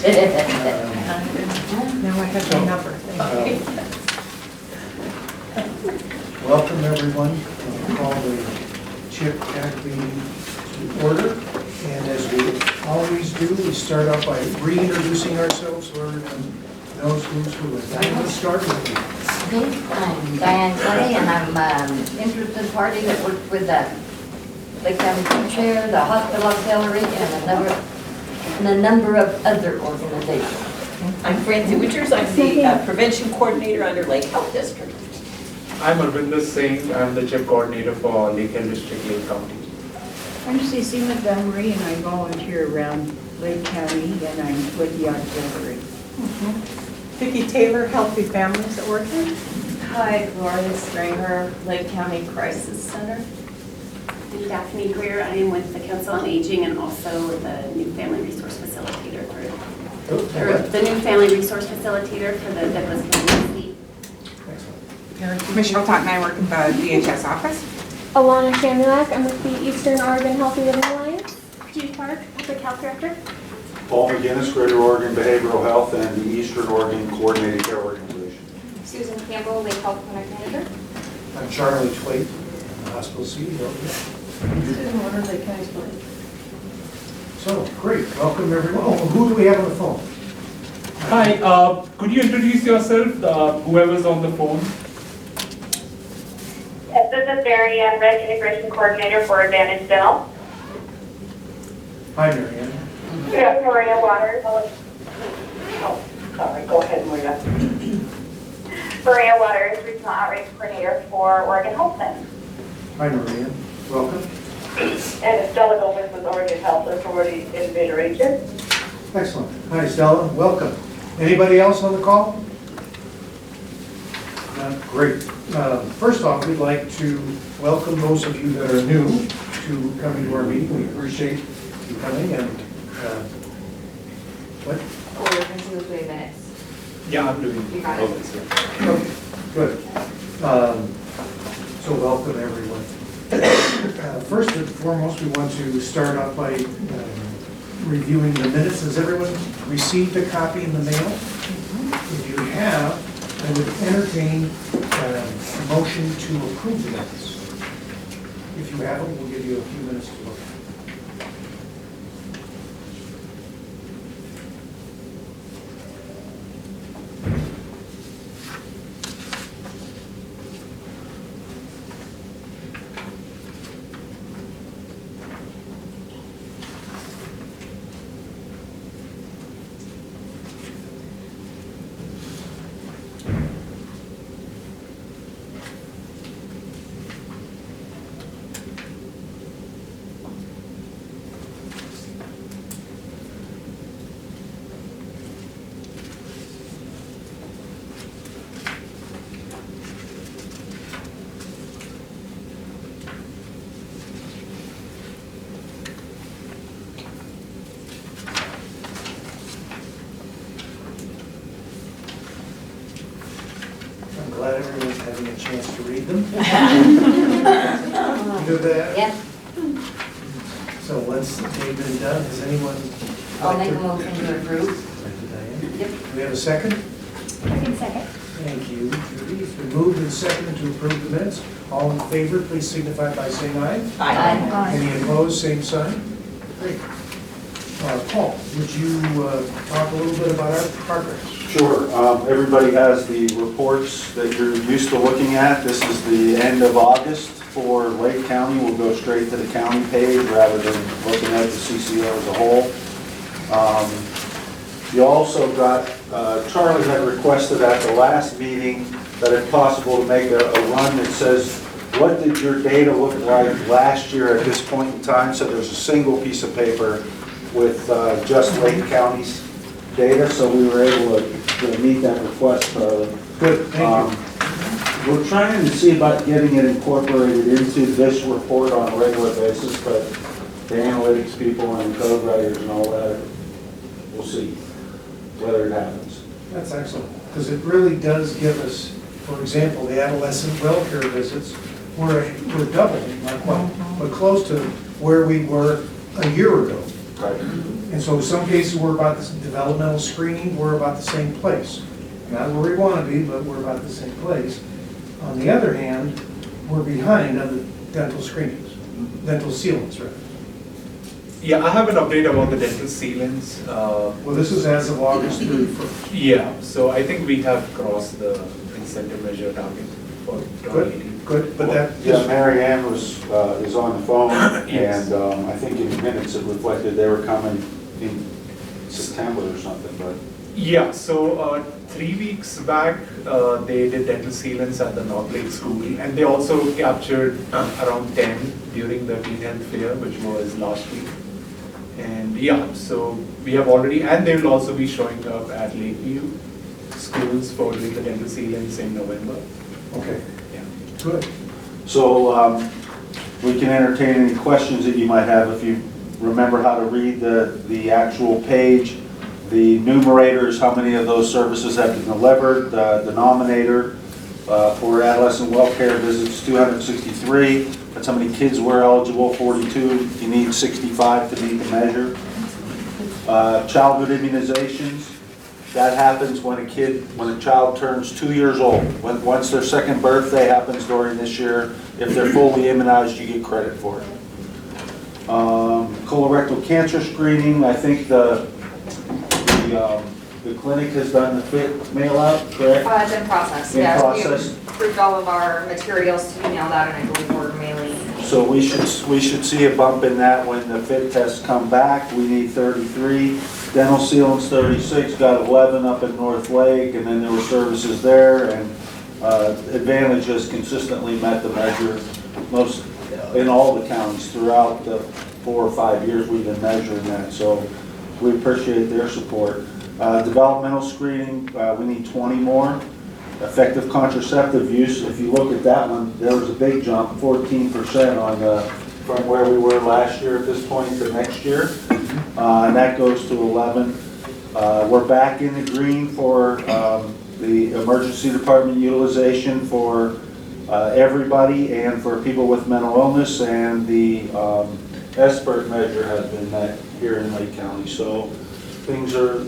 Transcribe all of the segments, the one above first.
Now I have your number. Welcome, everyone. I'll call the CHIP CAC meeting to order. And as we always do, we start off by reintroducing ourselves so everyone knows who's who. And Diane, let's start with you. Okay, I'm Diane Clay, and I'm interested party that works with the Lake County Food Share, the Hospital Auxiliary, and a number of other organizations. I'm Francie Winters. I'm the prevention coordinator under Lake Health District. I'm Arvinder Singh. I'm the CHIP coordinator for Lake Hill District, Lake County. I'm Cece Montgomery, and I volunteer around Lake County, and I'm with the auxiliary. Vicki Taylor, Healthy Families at Orchard. Hi, Gloria Stringer, Lake County Crisis Center. I'm Daphne Greer. I am with the Council on Aging and also the New Family Resource Facilitator or the New Family Resource Facilitator for the Douglas County seat. Michelle Totten, I work in the DHS office. Alana Shamulak, I'm with the Eastern Oregon Healthy Living Alliance. Judy Clark, Public Health Director. Paul McGinnis, Greater Oregon Behavioral Health and the Eastern Oregon Coordinated Care Organization. Susan Campbell, Lake Health Clinic Manager. I'm Charlie Twait, Hospital CEO. Susan Warner, Lake County Police. So, great. Welcome, everyone. Oh, who do we have on the phone? Hi, could you introduce yourself, whoever's on the phone? Yes, this is Mary Ann Rick, Integration Coordinator for Advantage Dental. Hi, Marianne. We have Maria Waters. Oh, sorry, go ahead, Maria. Maria Waters, Regional Outreach Coordinator for Oregon Health Plan. Hi, Marianne. Welcome. And Stella Gomez with Oregon Health Authority in Mid-Region. Excellent. Hi, Stella. Welcome. Anybody else on the call? Great. First off, we'd like to welcome those of you that are new to coming to our meeting. We appreciate you coming and what? We're going to do 3 minutes. Yeah, I'm doing You got all it. this, yeah. Okay, good. So welcome, everyone. First and foremost, we want to start off by reviewing the minutes. Has everyone received a copy in the mail? If you have, I would entertain a motion to approve the minutes. If you haven't, we'll give you a few minutes to look. I'm glad everyone's having a chance to read them. You do that? Yeah, So once they've been done, has anyone? I'll like make a to- motion to approve. Thank you, Diane. Yep. Do we have a second? I can second. Thank you, Judy. It's been moved and seconded to approve the minutes. All in favor, please signify by saying aye. Aye. Any opposed, same sign. Great. Paul, would you talk a little bit about our progress? Sure. Everybody has the reports that you're used to looking at. This is the end of August for Lake County. We'll go straight to the county page rather than looking at the CCO as a whole. You also got, Charlie had requested at the last meeting that if possible to make a run that says, what did your data look like last year at this point in time? So there's a single piece of paper with just Lake County's data, so we were able to meet that request, Charlie. Good, thank you. We're trying to see about getting it incorporated into this report on a regular basis, but the analytics people and code writers and all that, we'll see whether it happens. That's excellent, because it really does give us, for example, the adolescent welfare visits, we're double, not quite, but close to where we were a year ago. Right. And so in some cases, we're about the developmental screening, we're about the same place. Not where we want to be, but we're about the same place. On the other hand, we're behind on the dental screenings, dental sealants, rather. Yeah, I have an update about the dental sealants. Well, this is as of August 31st. Yeah, so I think we have crossed the incentive measure target for 2018. Good, but that Yeah, is, Mary Ann is on the phone, Yes. and I think in the minutes it reflected they were coming in September or something, but. Yeah, so 3 weeks back, they did dental sealants at the North Lake School, and they also captured around 10 during the Teen Health Fair, which was last week. And yeah, so we have already, and they will also be showing up at Lakeview schools for doing the dental sealants in November. okay, Yeah. good. So we can entertain any questions that you might have if you remember how to read the actual page. The numerator is how many of those services have been delivered. The denominator for adolescent welfare visits, 263. That's how many kids were eligible, 42. You need 65 to meet the measure. Childhood immunizations, that happens when a child turns 2 years old. Once their second birthday happens during this year, if they're fully immunized, you get credit for it. Colorectal cancer screening, I think the clinic has done the FIT mail out, correct? It's in process, In yeah. process. We approved all of our materials to email that, and I believe we're mailing. So we should see a bump in that when the FIT tests come back. We need 33. Dental sealants, 36, got 11 up in North Lake, and then there were services there, and Advantage has consistently met the measure most, in all the counties throughout the 4 or 5 years we've been measuring that, so we appreciate their support. Developmental screening, we need 20 more. Effective contraceptive use, if you look at that one, there was a big jump, 14% on from where we were last year at this point to next year. And that goes to 11. We're back in the green for the emergency department utilization for everybody and for people with mental illness, and the SBIRT measure has been met here in Lake County. So things are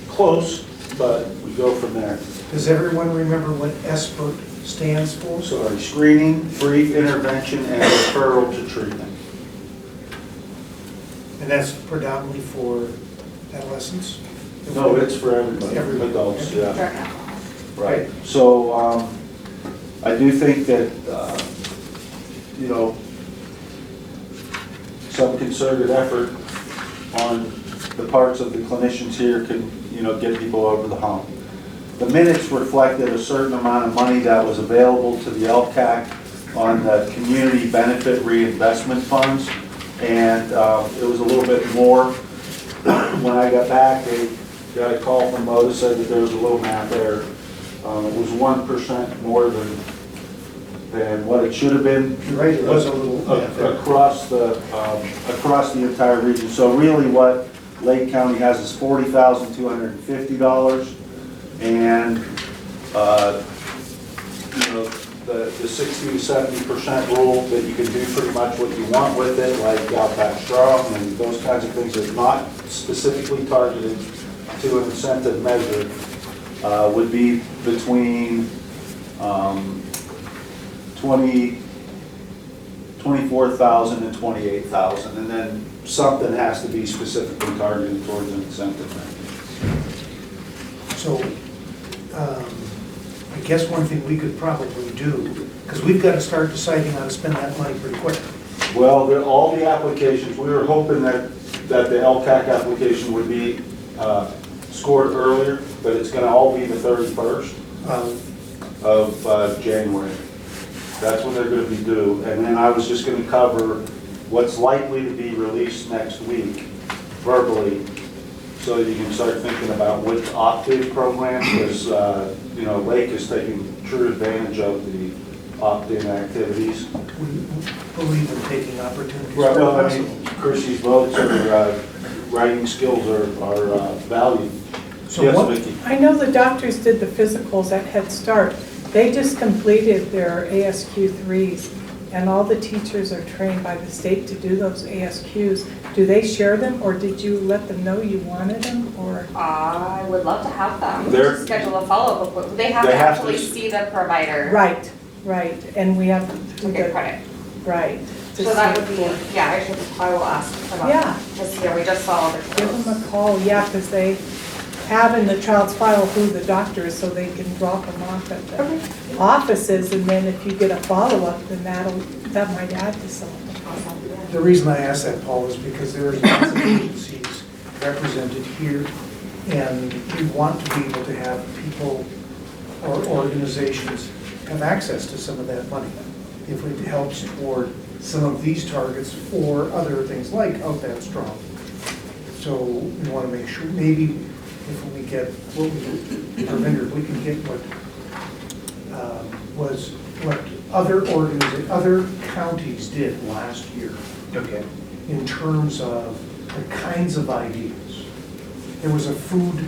close, but we go from there. Does everyone remember what SBIRT stands for? Sorry, screening, brief intervention, and referral to treatment. And that's predominantly for adolescents? No, it's for everybody, Everybody. adults, yeah. Right. So I do think that, some concerted effort on the parts of the clinicians here can, get people over the hump. The minutes reflected a certain amount of money that was available to the LCAC on the community benefit reinvestment funds, and it was a little bit more. When I got back, they got a call from Mo that said that there was a little math error. It was 1% more than what it should have been. You're right, it was a little across the entire region. So really, what Lake County has is $40,250, and the 60 to 70% rule that you can do pretty much what you want with it, like Outback Strong and those kinds of things, is not specifically targeted to an incentive measure, would be between 24,000 and 28,000, and then something has to be specifically targeted towards an incentive measure. So, I guess one thing we could probably do, because we've got to start deciding how to spend that money pretty quick. Well, all the applications, we were hoping that the LCAC application would be scored earlier, but it's going to all be the 31st of January. That's when they're going to be due. And then I was just going to cover what's likely to be released next week verbally, so that you can start thinking about which opt-in program, because Lake is taking true advantage of the opt-in activities. We believe in taking opportunities. Right, well, I mean, Chrissy's votes or writing skills are valued. So Yes, what- Vicki? I know the doctors did the physicals at Head Start. They just completed their ASQ3s, and all the teachers are trained by the state to do those ASQs. Do they share them, or did you let them know you wanted them, or? I would love to have them, They're- to schedule a follow-up, but they have They to have to actually s- see the provider Right, and we have to to get get, credit. right. to So that see- would be, yeah, I will ask about Yeah. that. Just, yeah, we just saw all the Give them a call, yeah, because they have in the child's file who the doctor is, so they can drop them off at the offices, and then if you get a follow-up, then that might add to something. The reason I ask that, Paul, is because there are lots of agencies represented here, and we want to be able to have people or organizations have access to some of that money if it helps toward some of these targets or other things like Out That Strong. So we want to make sure, maybe if we get, our vendor, we can get what other counties did last year Okay. in terms of the kinds of ideas. There was a food,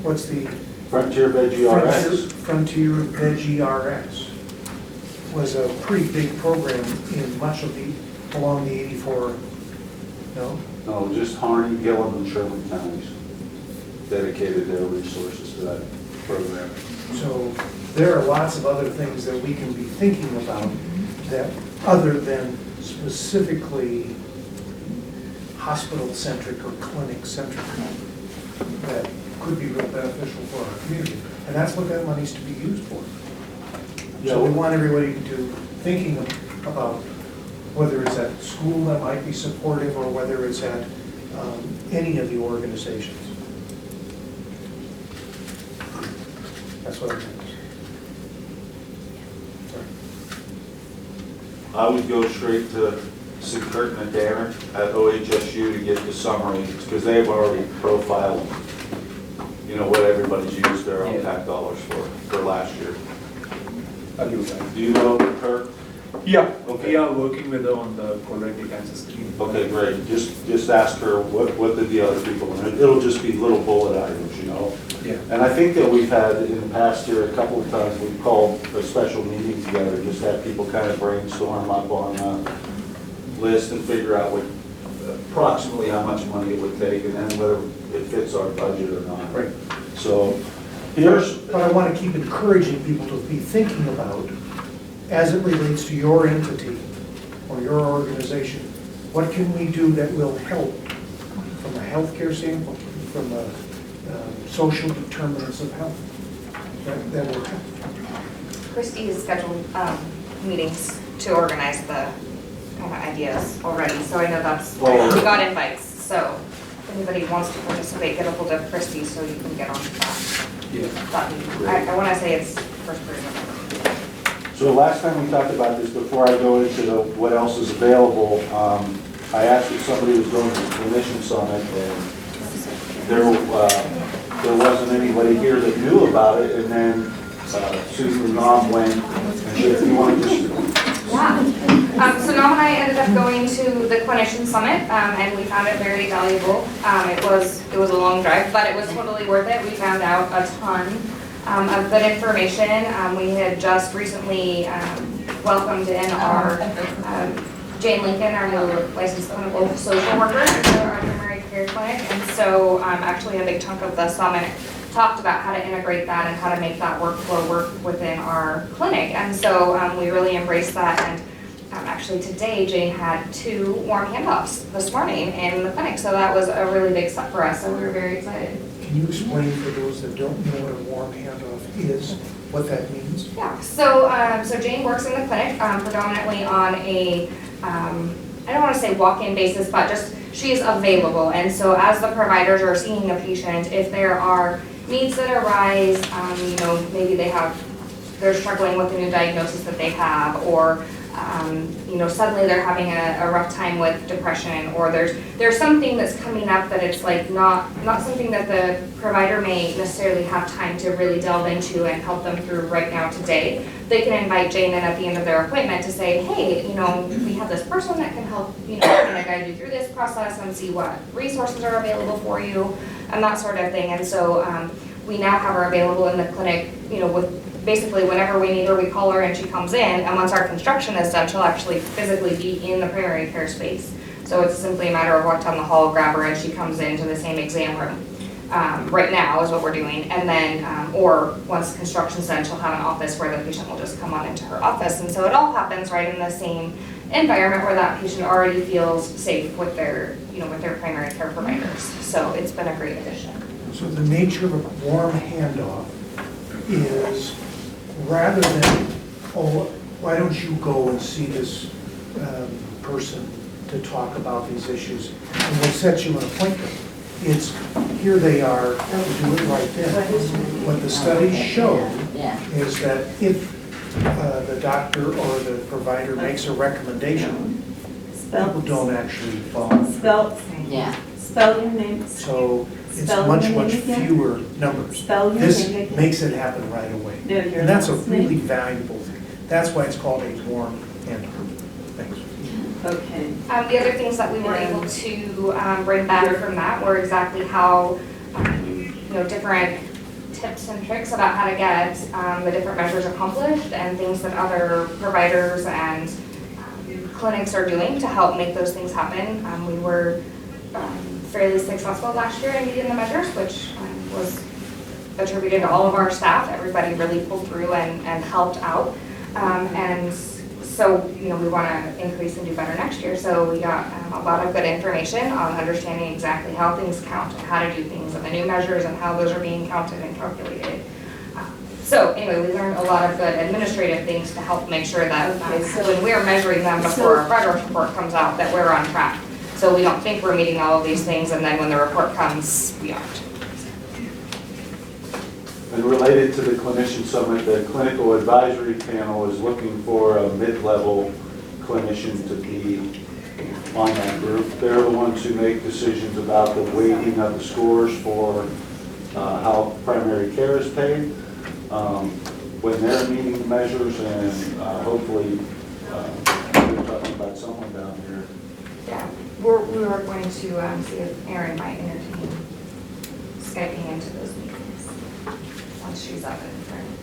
what's the? Frontier Veggie RX. Frontier Veggie RX was a pretty big program in much of along the 84, no? No, just Harney, Gillum, and Sherman counties dedicated their resources to that program. So there are lots of other things that we can be thinking about that, other than specifically hospital-centric or clinic-centric, that could be real beneficial for our community. And that's what that money's to be used for. So we want everybody to thinking about whether it's at school that might be supportive or whether it's at any of the organizations. That's what I'm saying. I would go straight to St. Curtin and Danner at OHSU to get the summary, because they've already profiled, what everybody's used their own tax dollars for last year. I'll do that. Do you know Kirk? Yeah, Okay. we are working with her on the colorectal cancer screening. Okay, great. Just ask her what did the other people, and it'll just be little bullet items. Yeah. And I think that we've had in the past year, a couple of times, we've called a special meeting together, just have people kind of brainstorm up on a list and figure out approximately how much money it would take, and then whether it fits our budget or not. Right. So here's, But I want to keep encouraging people to be thinking about, as it relates to your entity or your organization, what can we do that will help from a healthcare standpoint, from a social determinants of health, that will help. Christy has scheduled meetings to organize the kind of ideas already, so I know we got invites, so if anybody wants to participate, get a hold of Christy so you can get on that. Yeah. I want to say it's first period. so last time we talked about this, before I go into what else is available, I asked if somebody was going to the clinician summit, and there wasn't anybody here that knew about it, and then Susan Nom went, and if you want to just... Yeah. So Nom and I ended up going to the clinician summit, and we found it very valuable. It was a long drive, but it was totally worth it. We found out a ton of good information. We had just recently welcomed in our Jane Lincoln, our new licensed clinical social worker for our primary care clinic, and so actually a big chunk of the summit talked about how to integrate that and how to make that workflow work within our clinic, and so we really embraced that. And actually today Jane had 2 warm handoffs this morning in the clinic, so that was a really big step for us, so we were very excited. Can you explain for those that don't know what a warm handoff is, what that means? Yeah, so Jane works in the clinic predominantly on a, I don't want to say walk-in basis, but just she is available. And so as the providers are seeing a patient, if there are needs that arise, maybe they're struggling with a new diagnosis that they have, or suddenly they're having a rough time with depression, or there's something that's coming up that it's like not something that the provider may necessarily have time to really delve into and help them through right now today. They can invite Jane in at the end of their appointment to say, hey, we have this person that can help, kind of guide you through this process and see what resources are available for you and that sort of thing. And so we now have her available in the clinic, with basically whenever we need her, we call her and she comes in, and once our construction is done, she'll actually physically be in the primary care space. So it's simply a matter of walk down the hall, grab her, and she comes into the same exam room. Right now is what we're doing, and then, or once construction's done, she'll have an office where the patient will just come on into her office, and so it all happens right in the same environment where that patient already feels safe with their, with their primary care providers. So it's been a great addition. So the nature of a warm handoff is rather than, oh, why don't you go and see this person to talk about these issues, and we'll set you an appointment. It's, here they are, do it right then. What the studies show is that if the doctor or the provider makes a recommendation, people don't actually follow. Spell your name. So it's Spell much, your name much again. fewer numbers. Spell your This name again. makes it happen right away. No, your And that's a last name. really valuable thing. That's why it's called a warm handoff. Thanks. Okay. The other things that we were able to bring back from that were exactly how, different tips and tricks about how to get the different measures accomplished and things that other providers and clinics are doing to help make those things happen. We were fairly successful last year in meeting the measures, which was attributed to all of our staff. Everybody really pulled through and helped out. And so, we want to increase and do better next year. So we got a lot of good information on understanding exactly how things count and how to do things and the new measures and how those are being counted and calculated. So anyway, we learned a lot of good administrative things to help make sure that when we're measuring them before our progress report comes out, that we're on track. So we don't think we're meeting all of these things, and then when the report comes, we aren't. And related to the clinician summit, the clinical advisory panel is looking for a mid-level clinician to be on that group. They're the ones who make decisions about the weighting of the scores for how primary care is paid. When they're meeting the measures, and hopefully we're talking about someone down here. Yeah, we were going to see if Erin might entertain Skyping into those meetings once she's up and running.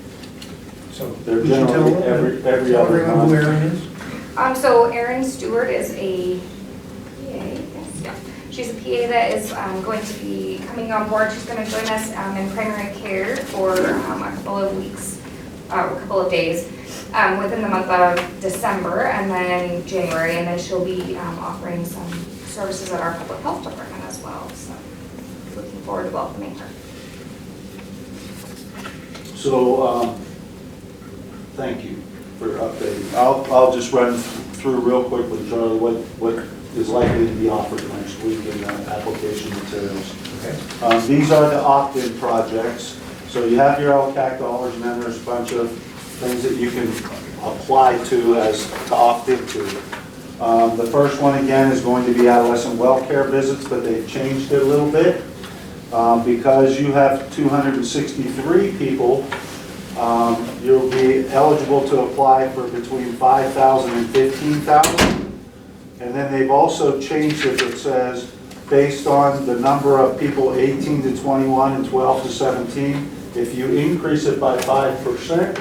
So They're would you tell generally them- every tell other everyone who month. Erin is? So Erin Stewart is a PA, yes, yeah. She's a PA that is going to be coming on board. She's going to join us in primary care for a couple of weeks, a couple of days within the month of December and then January, and then she'll be offering some services at our public health department as well. So looking forward to welcoming her. So, thank you for updating. I'll just run through real quick with Charlie what is likely to be offered next week in the application materials. Okay. These are the opt-in projects. So you have your LCAC dollars, and then there's a bunch of things that you can apply to opt into. The first one, again, is going to be adolescent well care visits, but they've changed it a little bit. Because you have 263 people, you'll be eligible to apply for between 5,000 and 15,000. And then they've also changed it that says, based on the number of people 18 to 21 and 12 to 17, if you increase it by 5%,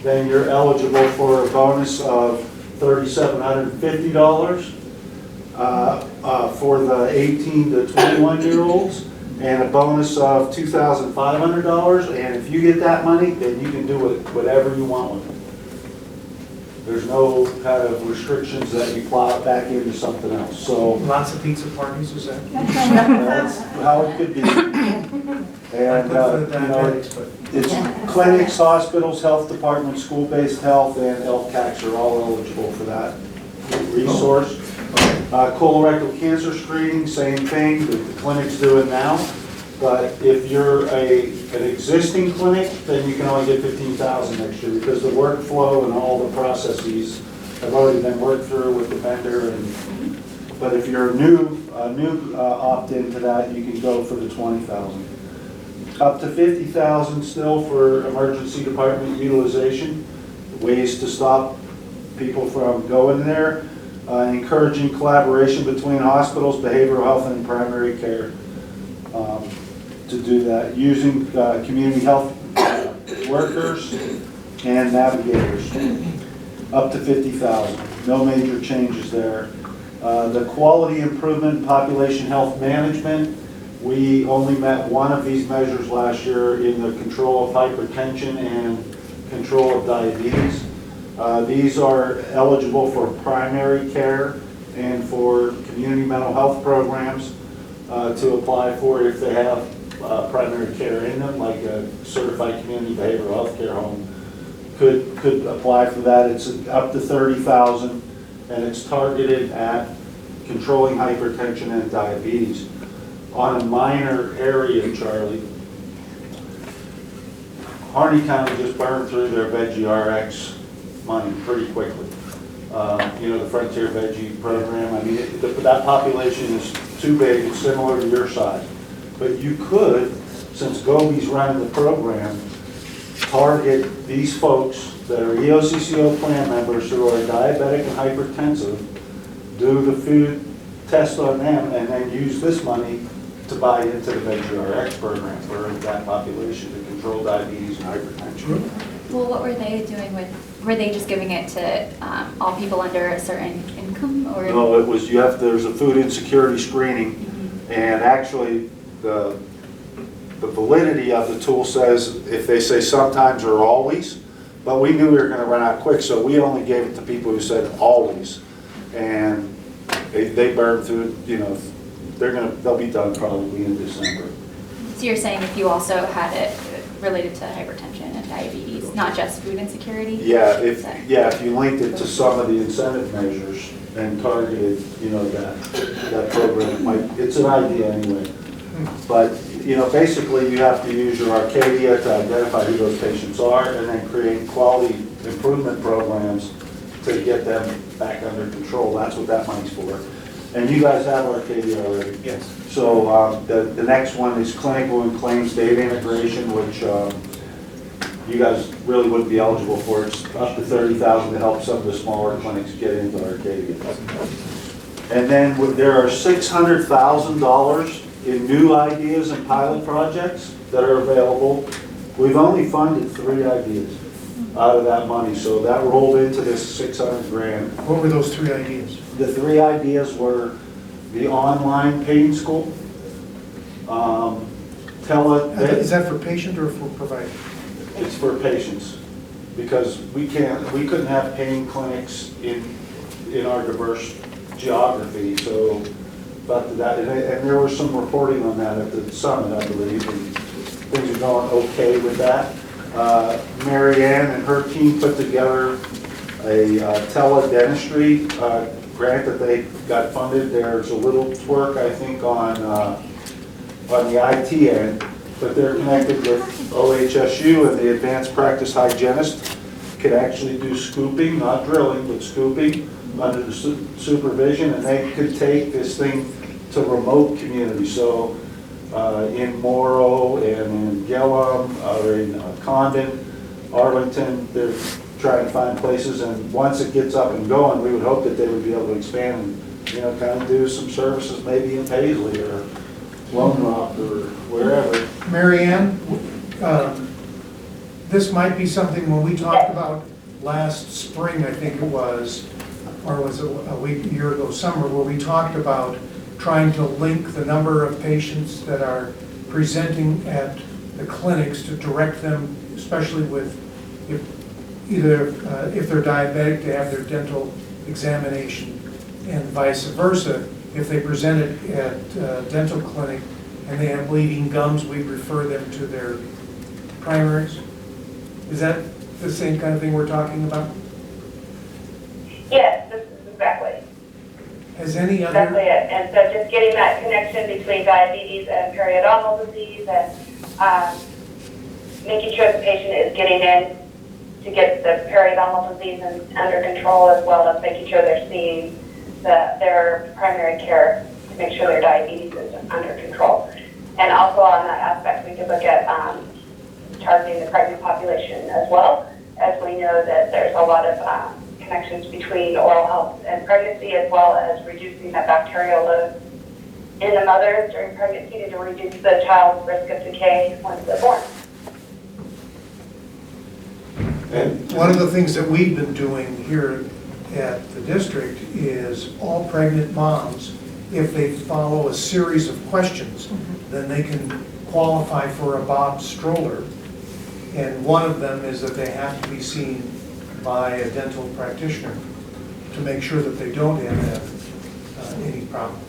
then you're eligible for a bonus of $3,750 for the 18 to 21-year-olds. And a bonus of $2,500, and if you get that money, then you can do whatever you want with it. There's no kind of restrictions that you plow it back into something else, so Lots of pizza parties, is that? that's how it could be. And, it's clinics, hospitals, health departments, school-based health, and LCACs are all eligible for that resource. Colorectal cancer screening, same thing that the clinic's doing now. But if you're an existing clinic, then you can only get $15,000 next year because the workflow and all the processes have already been worked through with the vendor. But if you're a new opt-in to that, you can go for the $20,000. Up to $50,000 still for emergency department utilization. Ways to stop people from going there. Encouraging collaboration between hospitals, behavioral health, and primary care to do that. Using community health workers and navigators, up to 50,000. No major changes there. The quality improvement in population health management, we only met one of these measures last year in the control of hypertension and control of diabetes. These are eligible for primary care and for community mental health programs to apply for if they have primary care in them, like a certified community behavioral health care home could apply for that. It's up to 30,000, and it's targeted at controlling hypertension and diabetes. On a minor area, Charlie, Harney County just burned through their Veggie RX money pretty quickly. You know, the Frontier Veggie program, I mean, that population is too big, it's similar to your size. But you could, since Gobi's running the program, target these folks that are EOCCO plan members who are diabetic and hypertensive, do the food test on them, and then use this money to buy into the Veggie RX program for that population to control diabetes and hypertension. Well, what were they doing were they just giving it to all people under a certain income, or? No, it was, there's a food insecurity screening, and actually the validity of the tool says if they say sometimes or always, but we knew we were going to run out quick, so we only gave it to people who said always, and they burned through, you know, they'll be done probably in December. So you're saying if you also had it related to hypertension and diabetes, not just food insecurity? Yeah, if you linked it to some of the incentive measures and targeted, you know, that program, it's an idea anyway. But, you know, basically you have to use your Arcadia to identify who those patients are and then create quality improvement programs to get them back under control. That's what that money's for. And you guys have Arcadia already. Yes. So the next one is clinical and claims data integration, which you guys really wouldn't be eligible for. It's up to 30,000 to help some of the smaller clinics get into Arcadia. And then there are $600,000 in new ideas and pilot projects that are available. We've only funded 3 ideas out of that money, so that rolled into this 600 grand. What were those 3 ideas? The 3 ideas were the online pain school, Is that for patient or for provider? It's for patients, because we couldn't have pain clinics in our diverse geography, so but that, and there was some reporting on that at the summit, I believe, and things are going okay with that. Mary Ann and her team put together a teledentistry grant that they got funded. There's a little twerk, I think, on the IT end, but they're connected with OHSU, and the advanced practice hygienist could actually do scooping, not drilling, but scooping under the supervision, and they could take this thing to remote communities. So in Morrow and in Gillum, or in Condon, Arlington, they're trying to find places, and once it gets up and going, we would hope that they would be able to expand and, you know, kind of do some services maybe in Paisley or Lone Rock or wherever. Mary Ann, this might be something when we talked about last spring, I think it was, or was it a year ago, summer, where we talked about trying to link the number of patients that are presenting at the clinics to direct them, especially with if they're diabetic, to have their dental examination, and vice versa. If they presented at a dental clinic and they have bleeding gums, we refer them to their primaries. Is that the same kind of thing we're talking about? Yes, this is exactly. Has any other? Exactly it. And so just getting that connection between diabetes and periodontal disease, and making sure the patient is getting in to get the periodontal disease under control, as well as making sure they're seeing their primary care to make sure their diabetes is under control. And also on that aspect, we could look at targeting the pregnant population as well, as we know that there's a lot of connections between oral health and pregnancy, as well as reducing the bacterial load in the mothers during pregnancy to reduce the child's risk of decay once they're born. And One of the things that we've been doing here at the district is all pregnant moms, if they follow a series of questions, then they can qualify for a Bob stroller. And one of them is that they have to be seen by a dental practitioner to make sure that they don't have any problem.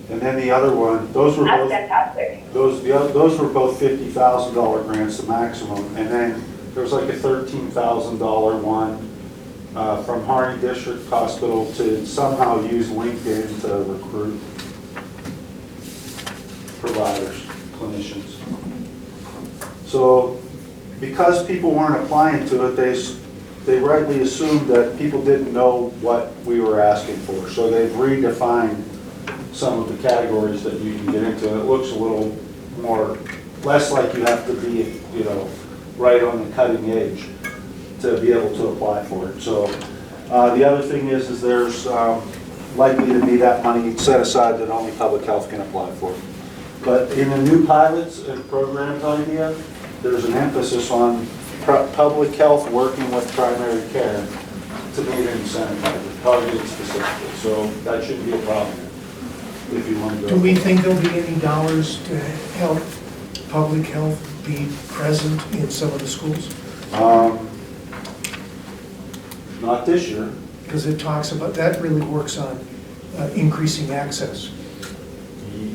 And then the other one, those were That's both, fantastic. those were both $50,000 grants, the maximum. And then there was like a $13,000 one from Harney District Hospital to somehow use LinkedIn to recruit providers, clinicians. So because people weren't applying to it, they rightly assumed that people didn't know what we were asking for. So they've redefined some of the categories that you can get into. It looks a little more, less like you have to be, you know, right on the cutting edge to be able to apply for it. So the other thing is there's likely to be that money set aside that only public health can apply for. But in the new pilots and programs idea, there's an emphasis on public health working with primary care to meet an incentive targeted specifically. So that shouldn't be a problem if you want to go. Do we think there'll be any dollars to help public health be present in some of the schools? Not this year. Because it talks about, that really works on increasing access.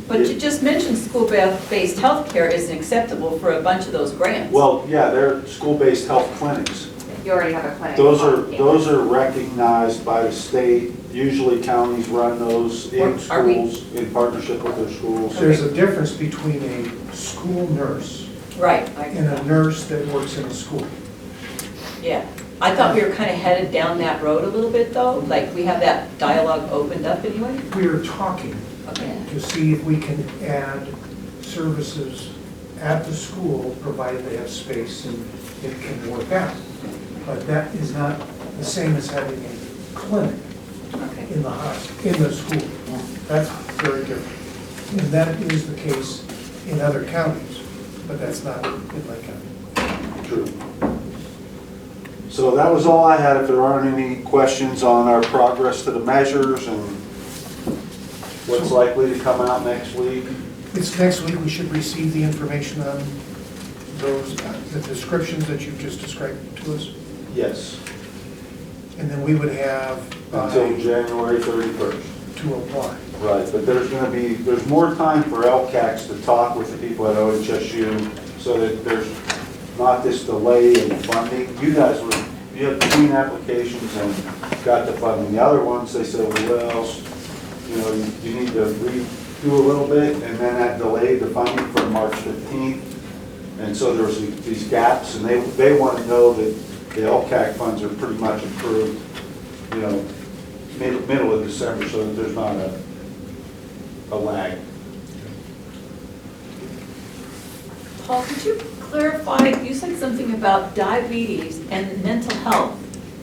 But you just mentioned school-based healthcare isn't acceptable for a bunch of those grants. Well, yeah, they're school-based health clinics. You already have a clinic. Those are recognized by the state. Usually counties run those in schools in partnership with their schools. There's a difference between a school nurse Right. and a nurse that works in a school. Yeah. I thought we were kind of headed down that road a little bit, though. Like, we have that dialogue opened up anyway. We are talking Okay. to see if we can add services at the school, provided they have space and it can work out. But that is not the same as having a clinic in the hospital, in the school. That's very different. And that is the case in other counties, but that's not in Lake County. True. So that was all I had. If there aren't any questions on our progress to the measures and what's likely to come out next week. It's next week, we should receive the information on those, the descriptions that you've just described to us. Yes. And then we would have Until January 31st. to apply. Right, but there's more time for LCACs to talk with the people at OHSU so that there's not this delay in the funding. You guys you have clean applications and got the funding. The other ones, they said, well, you know, you need to redo a little bit, and then that delayed the funding from March 15th. And so there was these gaps, and they want to know that the LCAC funds are pretty much approved, you know, middle of December, so that there's not a lag. Paul, could you clarify, you said something about diabetes and mental health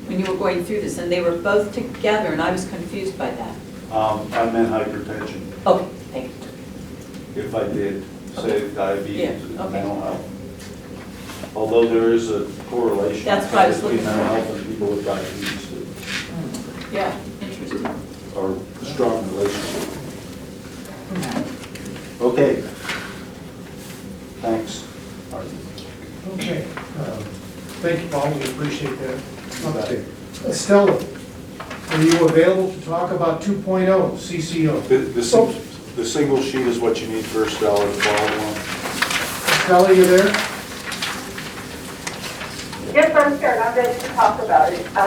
when you were going through this, and they were both together, and I was confused by that. I meant hypertension. Okay, thank you. If I did say diabetes Yeah, and okay. mental health. Although there is a correlation That's what I was between looking mental for. health and people with diabetes too, Yeah, interesting. or a strong relationship. Okay. Thanks. Okay. Thank you, Paul, we appreciate that update. Estella, are you available to talk about 2.0 CCO? The single sheet is what you need for Stella to follow on. Estella, you there? Yes, I'm here, and I'm ready to talk about it. I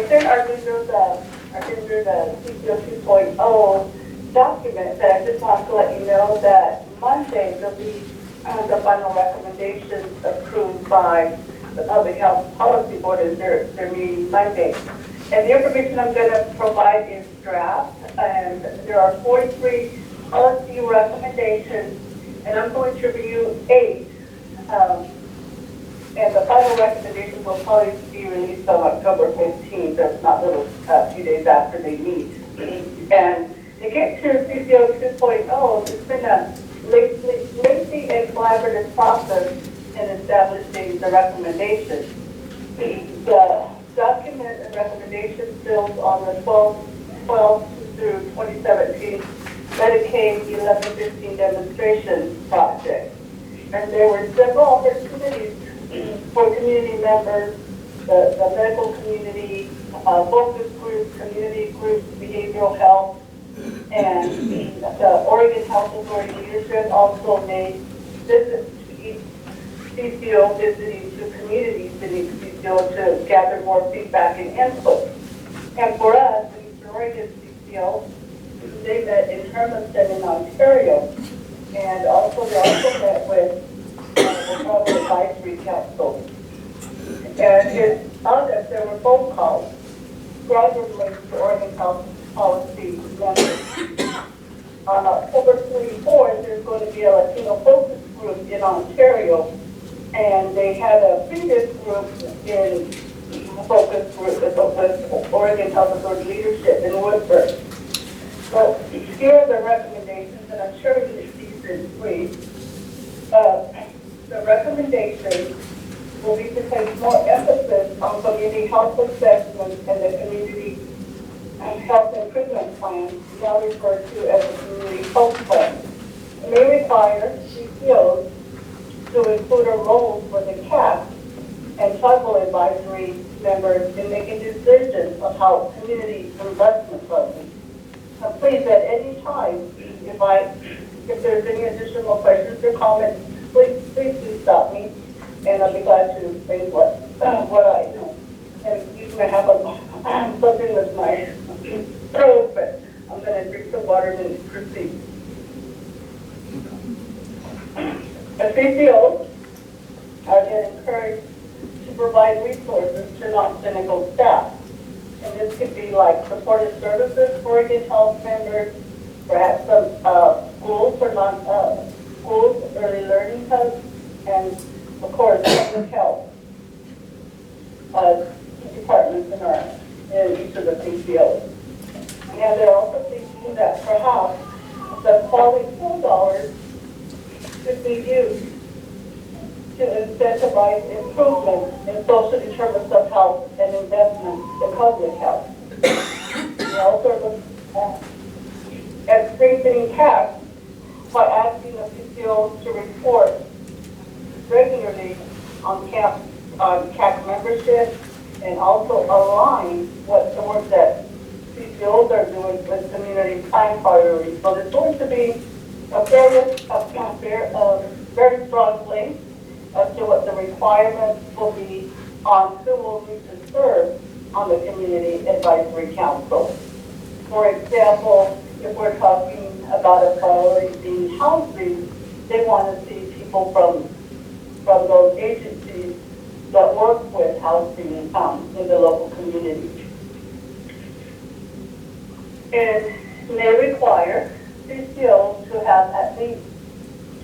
sent our vendor the CCO 2.0 document, that I just want to let you know that Monday there'll be the final recommendations approved by the Public Health Policy Board in their meeting Monday. And the information I'm going to provide is draft, and there are 43 policy recommendations, and I'm going to review 8. And the final recommendations will probably be released on October 15th. That's not a few days after they meet. And to get to CCO 2.0, it's been a lengthy and collaborative process in establishing the recommendation. The document and recommendation builds on the 12 through 2017 Medicaid 1115 demonstration project. And there were several opportunities for community members, the medical community, focus groups, community groups, behavioral health, and the Oregon Health Authority leadership also made visits to each CCO, visiting to communities in each CCO to gather more feedback and input. And for us, in Eastern Oregon CCO, they met in Hermiston in Ontario, and also they also met with the Travel Advisory Council. And in August, there were phone calls, gradually to Oregon Health Policy members. On October 24th, there's going to be a Latino focus group in Ontario, and they had a previous group in focus group with Oregon Health Authority leadership in Woodford. So here are the recommendations, and I'm sure you received this brief. The recommendations will be to place more emphasis on community health assessments and the community health improvement plan, now referred to as the community health plan. It may require CCOs to include a role for the CAP and tribal advisory members in making decisions on how community investment funds. Please, at any time, if there's any additional questions or comments, please do stop me, and I'll be glad to explain what I know. And you may have something with my throat, but I'm going to drink some water and proceed. The CCOs are then encouraged to provide resources to non-clinical staff. And this could be like supportive services for Oregon Health members, perhaps some schools for schools, early learning hubs, and of course public health departments in each of the PCOs. And they're also thinking that perhaps the quality pool dollars could be used to incentivize improvement in social determinants of health and investment in public health. We also look at strengthening CAP by asking the PCOs to report regularly on CAP membership, and also align what the work that CCOs are doing with community time priorities. So there's going to be a very strong link as to what the requirements will be on who will need to serve on the Community Advisory Council. For example, if we're talking about a priority being housing, they want to see people from those agencies that work with housing in the local community. It may require CCOs to have at least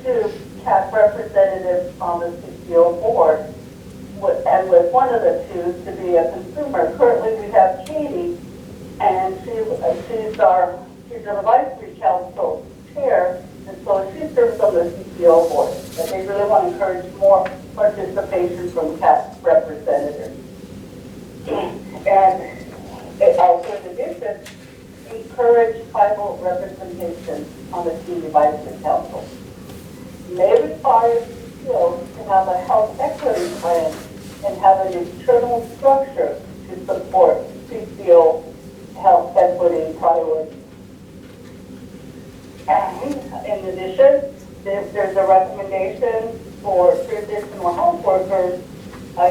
2 CAP representatives on the CCO board, and with one of the 2 to be a consumer. Currently, we have Katie, and she's an advisory council chair, and so she serves on the CCO board. But they really want to encourage more participation from CAP representatives. And it also, in addition, encourage tribal representation on the Community Advisory Council. May require CCOs to have a health equity plan and have an internal structure to support CCO health equity priorities. And in addition, there's a recommendation for traditional health workers.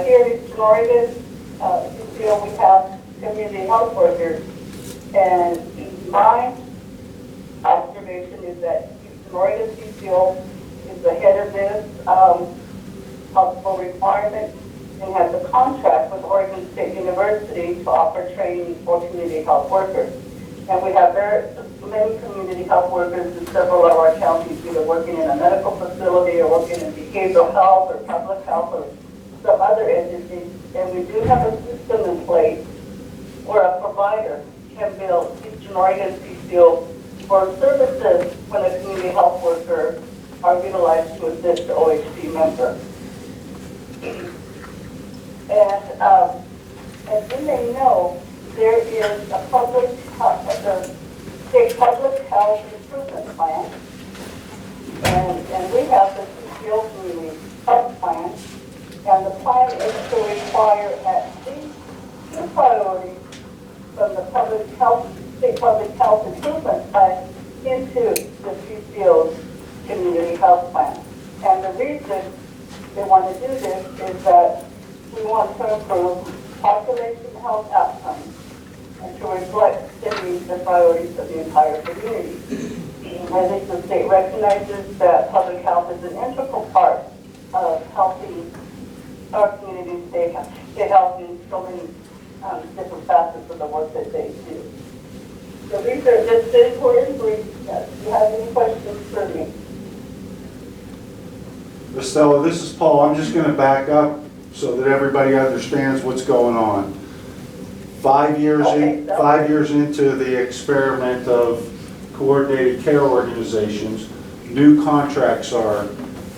Here in Eastern Oregon, CCO, we have community health workers. And my observation is that Eastern Oregon CCO is the head of this possible requirement and has a contract with Oregon State University to offer training for community health workers. And we have very many community health workers in several of our counties, either working in a medical facility or working in behavioral health or public health or some other entities. And we do have a system in place where a provider can bill Eastern Oregon CCO for services when a community health worker are utilized to assist the OHP member. And as you may know, there is a the state public health improvement plan, and we have the CCO community health plan, and the plan is to require at least 2 priorities from the state public health improvement plan into the CCO's community health plan. And the reason they want to do this is that we want to improve population health outcomes and to reflect the priorities of the entire community. I think the state recognizes that public health is an integral part of helping our community stay healthy in so many different facets of the work that they do. So these are just inquiries. If you have any questions for me. Estella, this is Paul. I'm just going to back up so that everybody understands what's going on. 5 years into the experiment of coordinated care organizations, new contracts are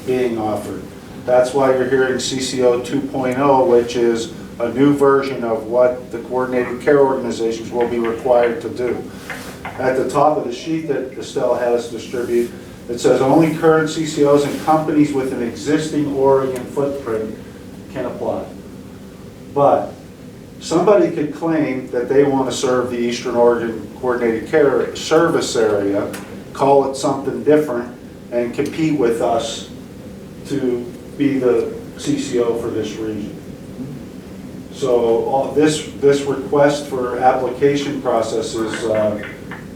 being offered. That's why you're hearing CCO 2.0, which is a new version of what the coordinated care organizations will be required to do. At the top of the sheet that Estelle has distributed, it says only current CCOs and companies with an existing Oregon footprint can apply. But somebody could claim that they want to serve the Eastern Oregon Coordinated Care service area, call it something different, and compete with us to be the CCO for this region. So this request for application process is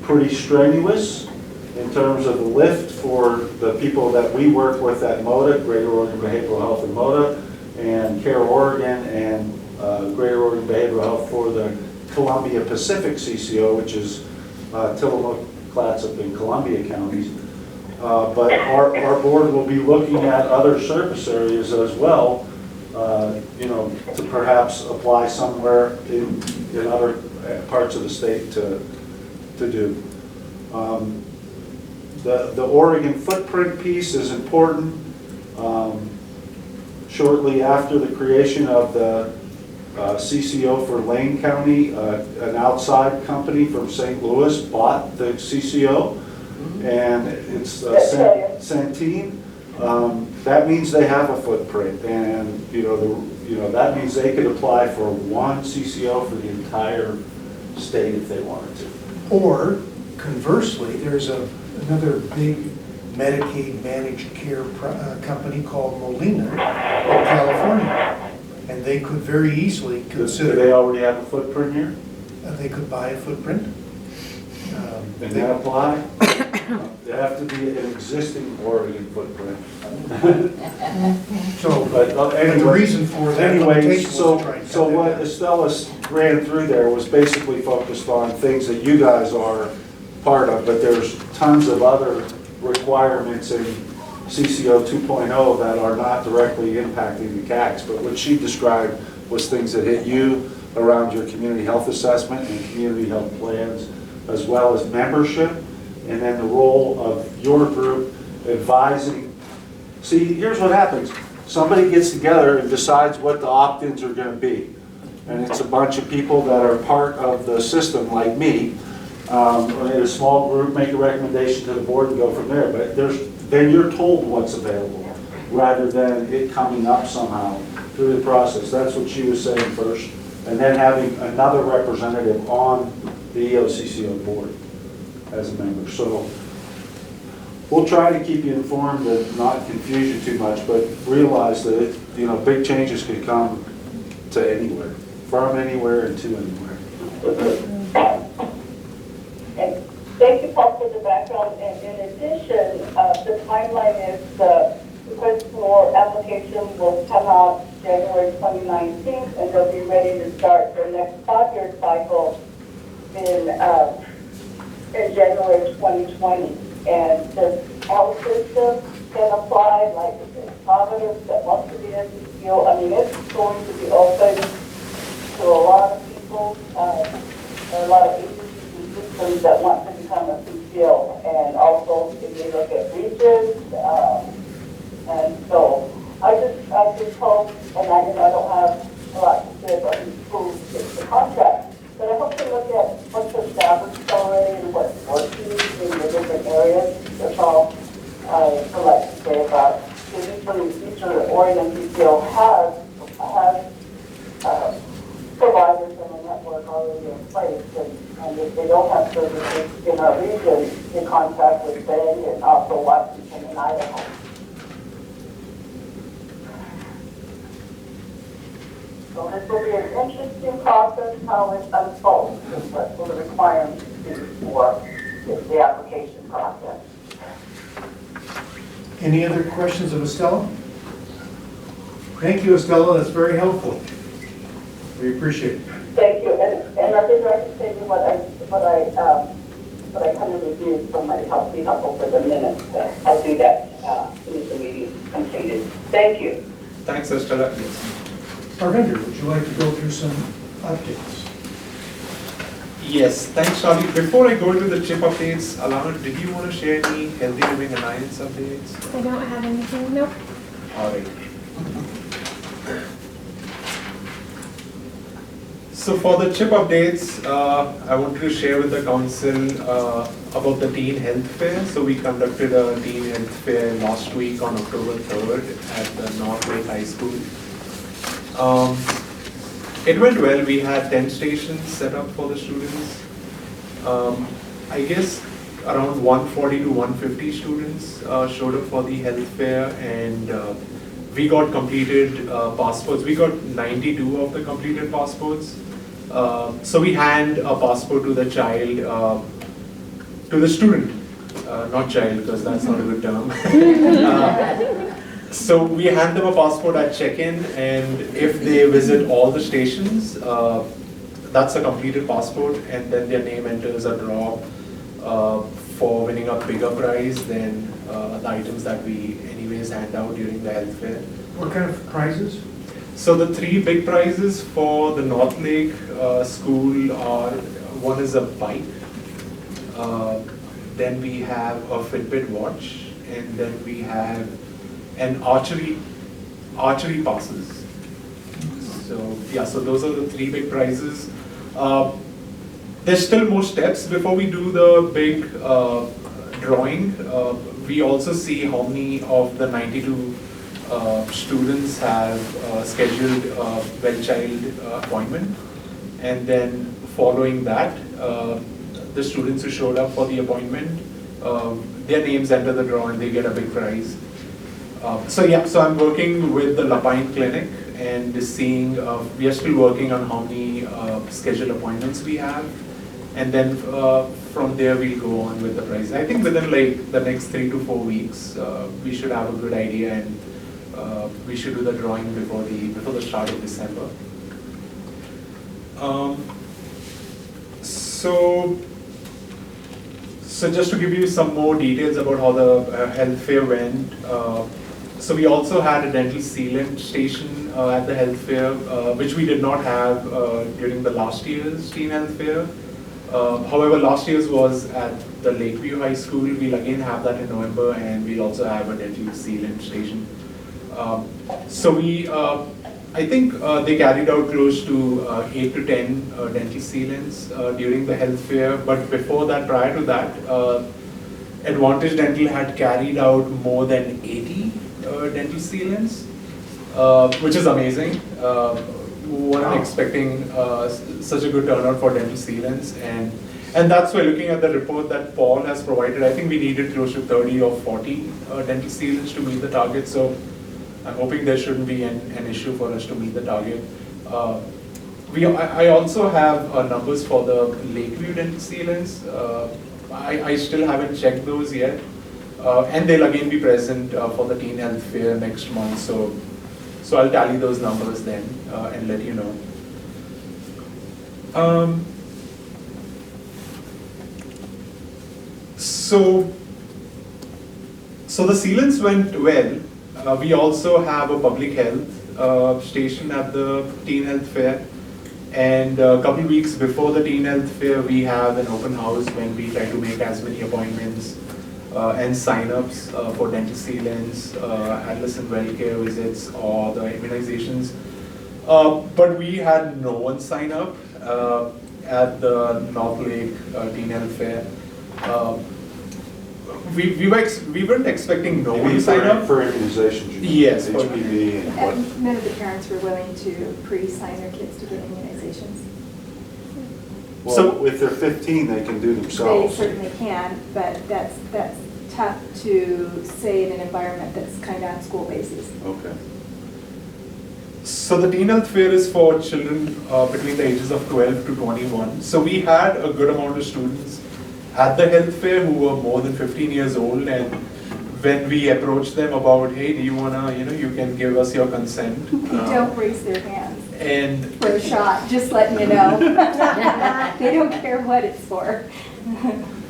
pretty strenuous in terms of the lift for the people that we work with at MODA, Greater Oregon Behavioral Health and MODA, and Care Oregon and Greater Oregon Behavioral Health for the Columbia Pacific CCO, which is Tillamook, Clatsop, and Columbia counties. But our board will be looking at other service areas as well, to perhaps apply somewhere in other parts of the state to do. The Oregon footprint piece is important. Shortly after the creation of the CCO for Lane County, an outside company from St. Louis bought the CCO, and it's Centene. That means they have a footprint, and that means they could apply for one CCO for the entire state if they wanted to. Or conversely, there's another big Medicaid managed care company called Molina in California, and they could very easily consider. Do they already have a footprint here? They could buy a footprint. And that apply? They have to be an existing Oregon footprint. So, but anyway, the reason for that limitation was to try and so what Estella ran through there was basically focused on things that you guys are part of, but there's tons of other requirements in CCO 2.0 that are not directly impacting the CACs, but what she described was things that hit you around your community health assessment and community health plans, as well as membership, and then the role of your group advising. See, here's what happens. Somebody gets together and decides what the opt-ins are going to be. And it's a bunch of people that are part of the system, like me. In a small group, make a recommendation to the board and go from there. But then you're told what's available, rather than it coming up somehow through the process. That's what she was saying first. And then having another representative on the EOCCO board as a member. So we'll try to keep you informed and not confuse you too much, but realize that big changes can come to anywhere, from anywhere and to anywhere. And thank you, Paul, for the background. And in addition, the timeline is the request for application will come out January 2019, and they'll be ready to start their next 5-year cycle in January 2020. And the health system can apply, like the Providence that wants to be a CCO. I mean, it's going to be open to a lot of people, a lot of agencies and systems that want to become a CCO. And also, if you look at regions, and so I just hope, contact with Bend and also Washington and Idaho. So this will be an interesting process how it unfolds, what will the requirements be for the application process. Any other questions of Estella? Thank you, Estella, that's very helpful. We appreciate it. Thank you, and I think I can say what I kind of reviewed from my help, be helpful for the minutes. I'll do that as soon as the meeting is completed. Thank you. Thanks, Estella. Yes. Arvinder, would you like to go through some updates? Yes, thanks, Charlie. Before I go into the chip updates, Alana, did you want to share any Healthy Living Alliance updates? I don't have anything, nope. All right. So for the chip updates, I wanted to share with the council about the Teen Health Fair. So we conducted a Teen Health Fair last week on October 3rd at the North Lake High School. It went well. We had 10 stations set up for the students. I guess around 140 to 150 students showed up for the health fair, and we got completed passports. We got 92 of the completed passports. So we hand a passport to the child, to the student, not child because that's not a good term. So we hand them a passport at check-in, and if they visit all the stations, that's a completed passport, and then their name enters a draw for winning a bigger prize than the items that we anyways hand out during the health fair. What kind of prizes? So the three big prizes for the North Lake school are, one is a bike, then we have a Fitbit watch, and then we have an archery passes. So yeah, so those are the three big prizes. There's still more steps before we do the big drawing. We also see how many of the 92 students have scheduled well child appointment, and then following that, the students who showed up for the appointment, their names enter the draw and they get a big prize. So I'm working with the Lapine Clinic and seeing, we are still working on how many scheduled appointments we have, and then from there we'll go on with the prize. I think within like the next 3 to 4 weeks, we should have a good idea, and we should do the drawing before the start of December. So just to give you some more details about how the health fair went. So we also had a dental sealant station at the health fair, which we did not have during the last year's Teen Health Fair. However, last year's was at the Lakeview High School. We'll again have that in November, and we'll also have a dental sealant station. So I think they carried out close to 8 to 10 dental sealants during the health fair. But before that, prior to that, Advantage Dental had carried out more than 80 dental sealants, which is amazing. Weren't expecting such a good turnout for dental sealants, and that's why, looking at the report that Paul has provided, I think we needed close to 30 or 40 dental sealants to meet the target. So I'm hoping there shouldn't be an issue for us to meet the target. I also have numbers for the Lakeview dental sealants. I still haven't checked those yet. And they'll again be present for the Teen Health Fair next month. So I'll tally those numbers then and let you know. So the sealants went well. We also have a public health station at the Teen Health Fair. And a couple weeks before the Teen Health Fair, we have an open house when we try to make as many appointments and sign-ups for dental sealants, adolescent well care visits, or the immunizations. But we had no one sign up at the North Lake Teen Health Fair. We weren't expecting no one to sign up. For immunizations, you mean? Yes. HPV and what? And none of the parents were willing to pre-sign their kids to get immunizations. Well, if they're 15, they can do They themselves. certainly can, but that's tough to say in an environment that's kind of on school basis. Okay. So the Teen Health Fair is for children between the ages of 12 to 21. So we had a good amount of students at the health fair who were more than 15 years old, and when we approached them about, hey, do you wanna, you can give us your consent. They don't raise their hands And for a shot, just letting you know. They don't care what it's for.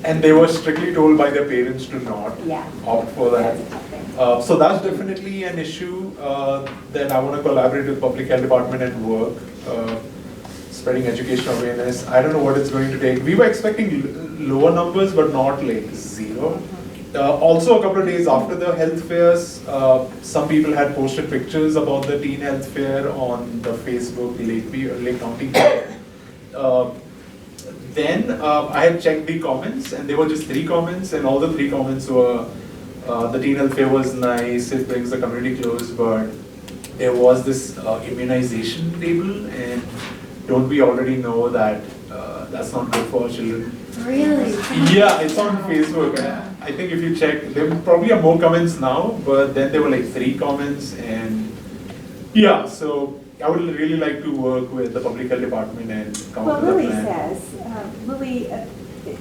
And they were strictly told by their parents to not Yeah. opt for that. That's a tough thing. So that's definitely an issue that I want to collaborate with Public Health Department and work, spreading education awareness. I don't know what it's going to take. We were expecting lower numbers, but not like zero. Also, a couple of days after the health fairs, some people had posted pictures about the teen health fair on the Facebook Lake County. Then I had checked the comments, and there were just 3 comments, and all the 3 comments were, the teen health fair was nice, it brings the community close, but there was this immunization table, and don't we already know that that's not good for children? Really? Yeah, it's on Facebook. I think if you check, there probably are more comments now, but then there were like 3 comments, and yeah, so I would really like to work with the Public Health Department and come up with a Well, Lily plan. says, Lily,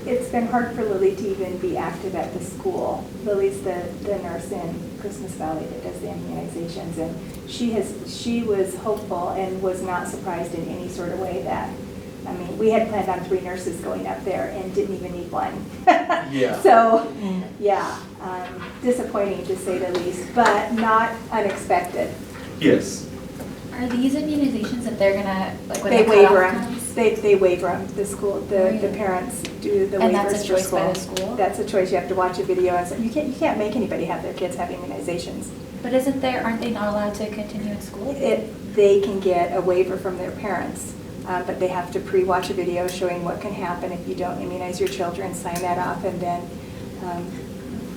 it's been hard for Lily to even be active at the school. Lily's the nurse in Christmas Valley that does the immunizations, and she was hopeful and was not surprised in any sort of way that, I mean, we had planned on 3 nurses going up there and didn't even need 1. Yeah. So, yeah, disappointing to say the least, but not unexpected. Yes. Are these immunizations that they're gonna, like when They the waiver cutoff them. comes? They waiver them, the school, the parents do the waivers for school. And that's a choice by the school? That's a choice, you have to watch a video, and so you can't make anybody have their kids have immunizations. But aren't they not allowed to continue in school? They can get a waiver from their parents, but they have to pre-watch a video showing what can happen if you don't immunize your children, sign that off, and then,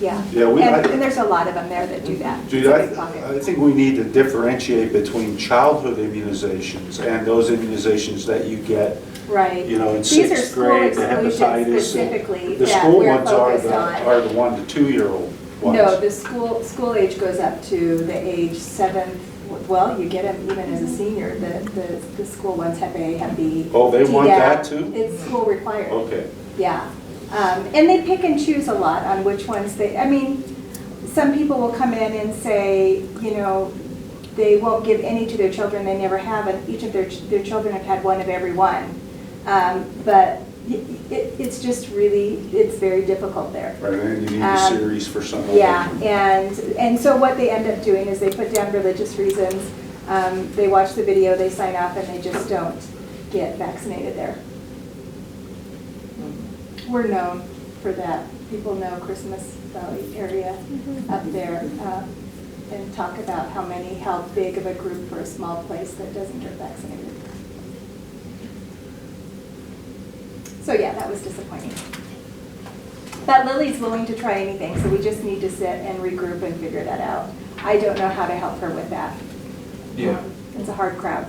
yeah. And there's a lot of them there that do that. Judy, I think we need to differentiate between childhood immunizations and those immunizations that you get, Right. in These are 6th school grade, the exclusions hepatitis. specifically The that school we're ones focused on. are the 1 to 2-year-old ones. No, the school age goes up to the age 7, well, you get them even as a senior. The school ones have A, have B. Oh, they want Tdap. that too? It's school required. Okay. Yeah. And they pick and choose a lot on which ones some people will come in and say, they won't give any to their children, they never have, and each of their children have had 1 of every one. But it's just really, it's very difficult there. Right, and you need a series for some of them. Yeah, and so what they end up doing is they put down religious reasons, they watch the video, they sign off, and they just don't get vaccinated there. We're known for that. People know Christmas Valley area up there, and talk about how big of a group for a small place that doesn't get vaccinated. So yeah, that was disappointing. But Lily's willing to try anything, so we just need to sit and regroup and figure that out. I don't know how to help her with that. Yeah. It's a hard crowd.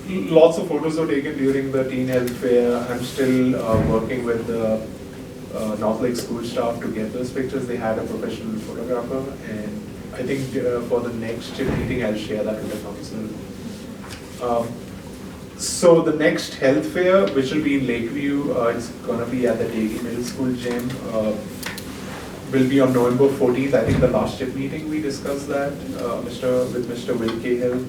Lots of photos were taken during the Teen Health Fair. I'm still working with the North Lake school staff to get those pictures. They had a professional photographer, and I think for the next meeting, I'll share that with the council. So the next health fair, which will be in Lakeview, it's gonna be at the Daly Middle School gym, will be on November 14th. I think the last chip meeting we discussed that with Mr. Will Cahill.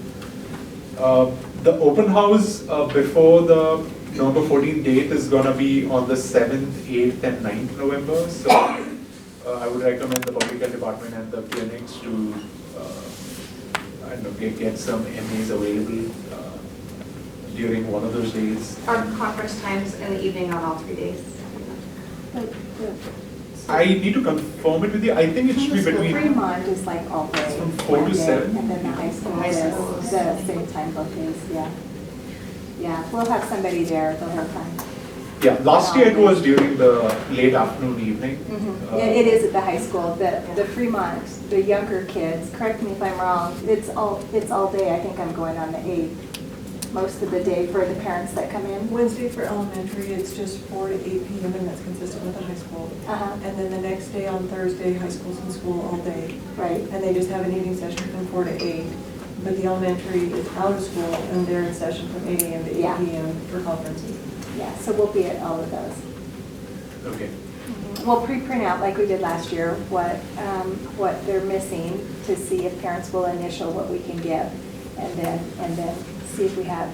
The open house before the November 14th date is gonna be on the 7th, 8th, and 9th November. So I would recommend the Public Health Department and the clinics to I don't know, get some MAs available during one of those days. Are conference times in the evening on all 3 days? I need to confirm it with you. I think it should be between. Fremont is like all day. From 4 to one day, 7. And then the high school is the same time both days, yeah. Yeah, we'll have somebody there the whole time. Yeah, last year it was during the late afternoon, evening. It is at the high school. The Fremont, the younger kids, correct me if I'm wrong, it's all day. I think I'm going on the 8th. most of the day for the parents that come in? Wednesday for elementary, it's just 4 to 8 p.m. and that's consistent with the high school. And then the next day on Thursday, high school's in school all day. Right. And they just have an evening session from 4 to 8. But the elementary is out of school and they're in session from 8 a.m. to 8 Yeah. p.m. for conferences. Yeah, so we'll be at all of those. Okay. We'll pre-print out like we did last year, what they're missing to see if parents will initial what we can give. And then see if we have,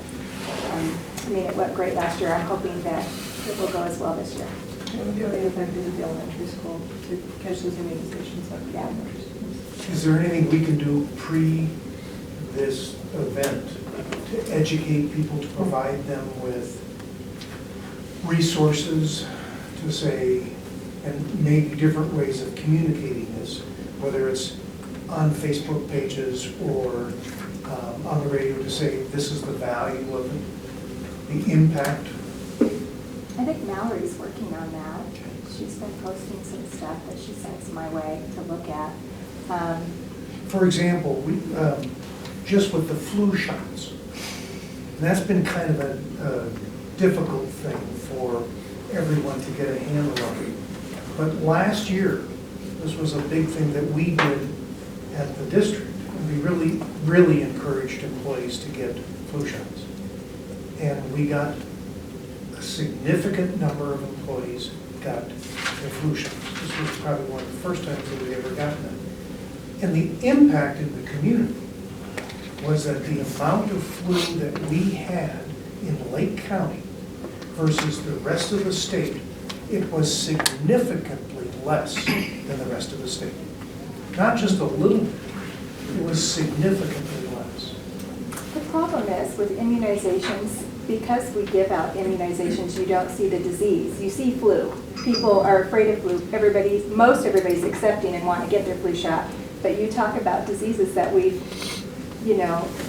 I mean, it went great last year. I'm hoping that it will go as well this year. It would be really effective at the elementary school to catch those immunizations up for the elementary students. Is there anything we can do pre this event to educate people, to provide them with resources to say, and maybe different ways of communicating this, whether it's on Facebook pages or on the radio, to say this is the value of it, the impact? I think Mallory's working on that. She's been posting some stuff that she sends my way to look at. For example, we, just with the flu shots, and that's been kind of a difficult thing for everyone to get a handle on. But last year, this was a big thing that we did at the district. We really encouraged employees to get flu shots. And we got a significant number of employees got their flu shots. This was probably one of the first times that we ever gotten them. And the impact in the community was that the amount of flu that we had in Lake County versus the rest of the state, it was significantly less than the rest of the state. Not just a little bit, it was significantly less. The problem is with immunizations, because we give out immunizations, you don't see the disease. You see flu. People are afraid of flu. Most everybody's accepting and want to get their flu shot. But you talk about diseases that we've,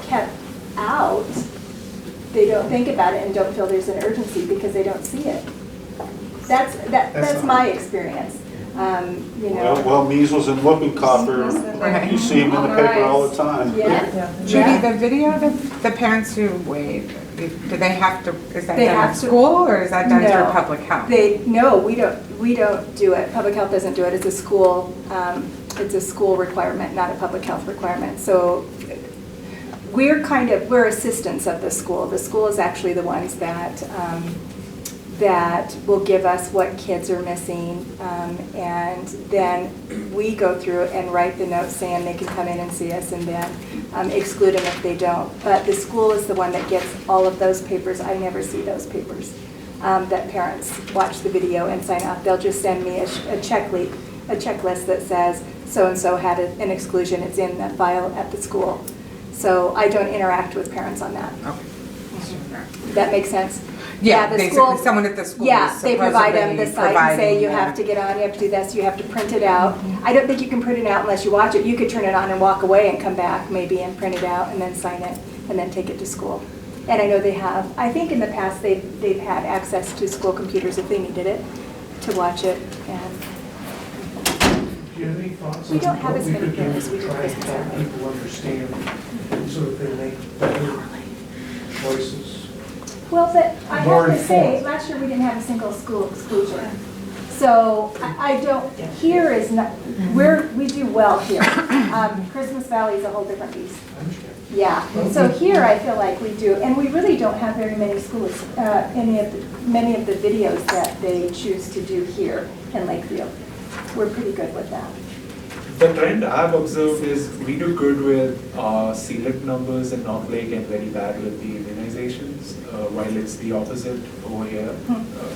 kept out, they don't think about it and don't feel there's an urgency because they don't see it. That's my experience. Well, measles and whooping cough, you see them in the paper all the time. Yeah. Judy, the video, the parents who wave, do they have to, is that They done have at to- school or is that done No. through public health? No, we don't do it. Public health doesn't do it. It's a school requirement, not a public health requirement. So we're assistants of the school. The school is actually the ones that will give us what kids are missing, and then we go through and write the notes saying they can come in and see us, and then exclude them if they don't. But the school is the one that gets all of those papers. I never see those papers that parents watch the video and sign up. They'll just send me a checklist that says so-and-so had an exclusion. It's in the file at the school. So I don't interact with parents on that. Okay. That makes sense? Yeah, the basically school- someone at the school Yeah, is they provide them the supposedly site and say providing you have to get on, you have to do this, you have to print it out. I don't think you can print it out unless you watch it. You could turn it on and walk away and come back maybe and print it out and then sign it and then take it to school. And I know they have, I think in the past they've had access to school computers if they needed it to watch it. And Do you have any thoughts We on don't have what as we many could do parents. We to do try and Christmas help early. people understand so that they make better choices? Well, but I More have to say, informed. last year we didn't have a single school exclusion. So I don't, here is not, we do well here. Christmas Valley is a whole different beast. I understand. Yeah, so here I feel like we do, and we really don't have very many schools, many of the videos that they choose to do here in Lakeview. We're pretty good with that. The trend I've observed is we do good with sealed numbers in North Lake and very bad with the immunizations, while it's the opposite over here.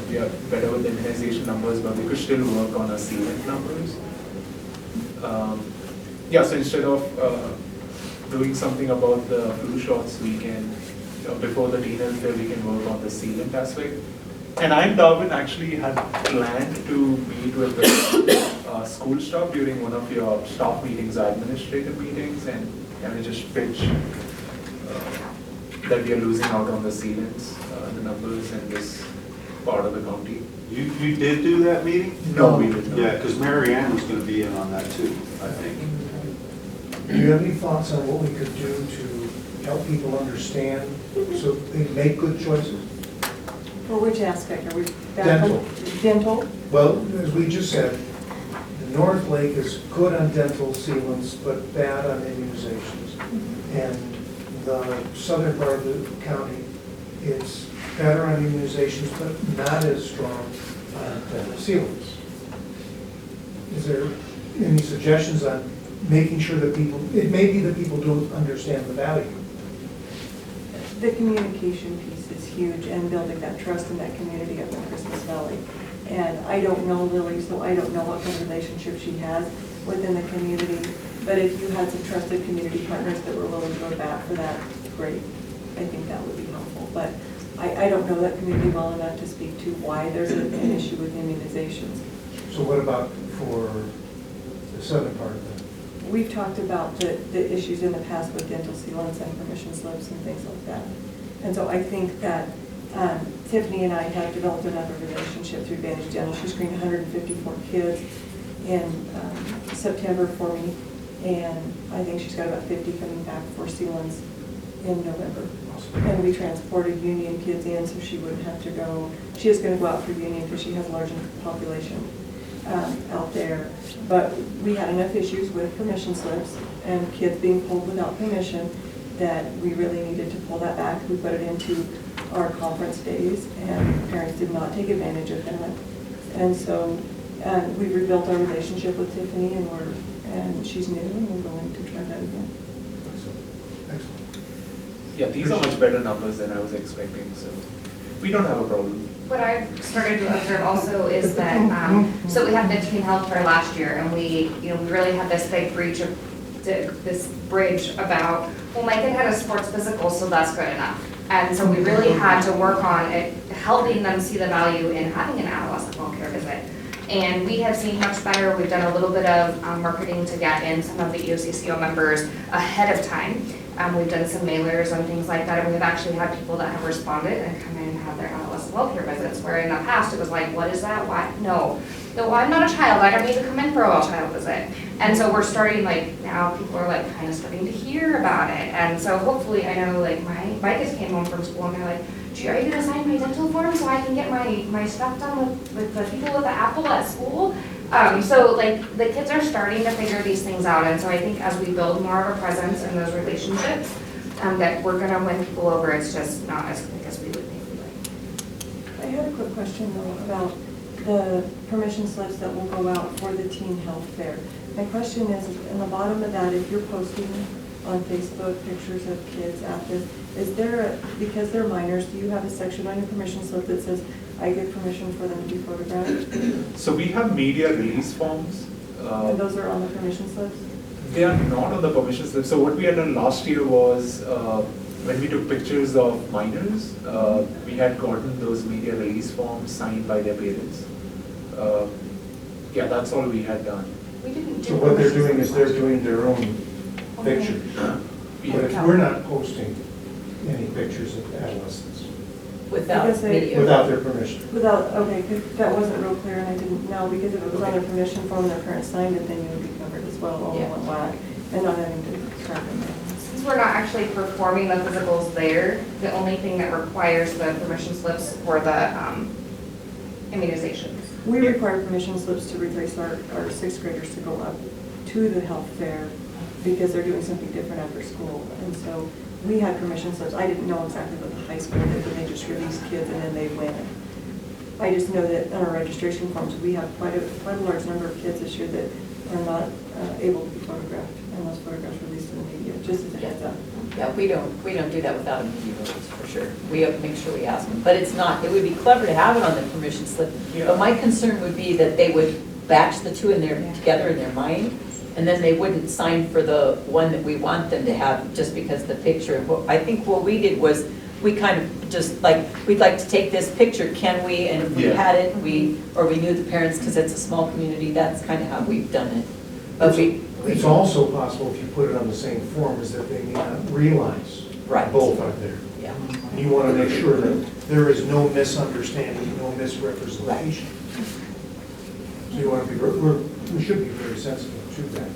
We are better with the immunization numbers, but we could still work on our sealed numbers. Yeah, so instead of doing something about the flu shots, we can, before the teen health fair, we can work on the sealant aspect. And I and Darwin actually had planned to meet with the school staff during one of your staff meetings, administrative meetings, and kind of just pitch that we are losing out on the sealants, the numbers in this part of the county. You did do that meeting? No, we did not. Yeah, because Mary Ann was going to be in on that too, I think. Do you have any thoughts on what we could do to help people understand so they make good choices? For which aspect are we? Dental. Dental? Well, as we just said, the North Lake is good on dental sealants, but bad on immunizations. And the southern part of the county, it's better on immunizations, but not as strong on dental sealants. Is there any suggestions on making sure that people, it may be that people don't understand the value? The communication piece is huge and building that trust in that community up in Christmas Valley. And I don't know Lily, so I don't know what kind of relationship she has within the community. But if you had some trusted community partners that were willing to go back for that, great. I think that would be helpful. But I don't know that community well enough to speak to why there's an issue with immunizations. So what about for the southern part of it? We've talked about the issues in the past with dental sealants and permission slips and things like that. And so I think that Tiffany and I have developed another relationship through Advantage Dental. She screened 154 kids in September for me, and I think she's got about 50 coming back for sealants in November. And we transported Union kids in so she wouldn't have to go. She is going to go out for Union because she has a large population out there. But we had enough issues with permission slips and kids being pulled without permission that we really needed to pull that back. We put it into our conference days, and parents did not take advantage of that. And so we rebuilt our relationship with Tiffany, and she's new, and we're willing to try that again. Excellent. Yeah, these are much better numbers than I was expecting, so we don't have a problem. What I've started to observe also is that, so we had the teen health fair last year, and we really had this big bridge about, well, my kid had a sports physical, so that's good enough. And so we really had to work on it, helping them see the value in having an adolescent well care visit. And we have seen much better. We've done a little bit of marketing to get in some of the EOCCO members ahead of time. We've done some mailers and things like that, and we've actually had people that have responded and come in and have their adolescent well care visits, where in the past it was like, what is that? Why? No, I'm not a child. I don't need to come in for a well child visit. And so we're starting, like, now people are like kind of starting to hear about it. And so hopefully, I know, like, my kids came home from school and they're like, gee, are you gonna sign my dental form so I can get my stuff done with the people with the apple at school? So like the kids are starting to figure these things out, and so I think as we build more of a presence in those relationships, that we're gonna win people over. It's just not as quick as we would think we would. I had a quick question though about the permission slips that will go out for the teen health fair. My question is, in the bottom of that, if you're posting on Facebook pictures of kids at this, is there because they're minors, do you have a section on your permission slip that says, I give permission for them to be photographed? So we have media release forms. And those are on the permission slips? They are not on the permission slip. So what we had done last year was, when we took pictures of minors, we had gotten those media release forms signed by their parents. Yeah, that's all we had done. We didn't do So what they're doing is they're doing their own pictures. Yeah. But if we're not posting any pictures of adolescents Without Because they- video. without their permission. Without, okay, 'cause that wasn't real clear and I didn't know, because if it was on their permission form and their parents signed it, then you would be covered as well, all in Yeah. one whack, and not having to track them down. Since we're not actually performing the physicals there, the only thing that requires the permission slips for the immunizations. We require permission slips to replace our sixth graders to go up to the health fair because they're doing something different after school. And so we had permission slips. I didn't know exactly what the high school did, but they just released kids and then they went. I just know that on our registration forms, we have quite a large number of kids this year that are not able to be photographed unless photographs released to the media, just as a heads up. Yeah, we don't do that without a media release, for sure. We have to make sure we ask them. But it's not, it would be clever to have it on the permission slip. But my concern would be that they would batch the two together in their mind, and then they wouldn't sign for the one that we want them to have just because the picture. I think what we did was, we kind of just like, we'd like to take this picture, can we? And if we had it, or we knew the parents, because it's a small community, that's kind of how we've done it. But It's also possible if you put it on the same form is that they may not realize both are there. Yeah. And you want to make sure that there is no misunderstanding, no misrepresentation. So you want to be, We should be very sensitive to that.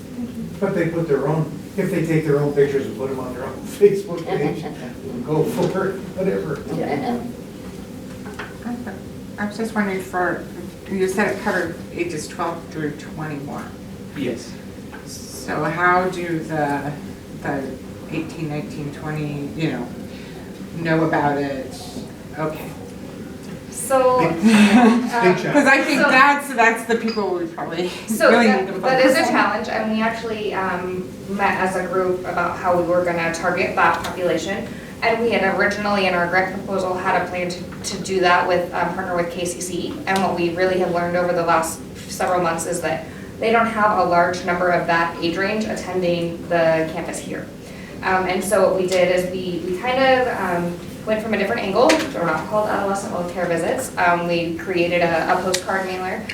But they put their own, if they take their own pictures and put them on their own Facebook page, go for it, whatever. I was just wondering you said it covered ages 12 through 21. Yes. So how do the 18, 19, 20, know about it? Okay. So. Because I think so- that's the people we probably So really need to focus on. that is a challenge, and we actually met as a group about how we were gonna target that population. And we had originally in our grant proposal had a plan to do that with, partner with KCC. And what we really have learned over the last several months is that they don't have a large number of that age range attending the campus here. And so what we did is we kind of went from a different angle. They're not called adolescent well care visits. We created a postcard mailer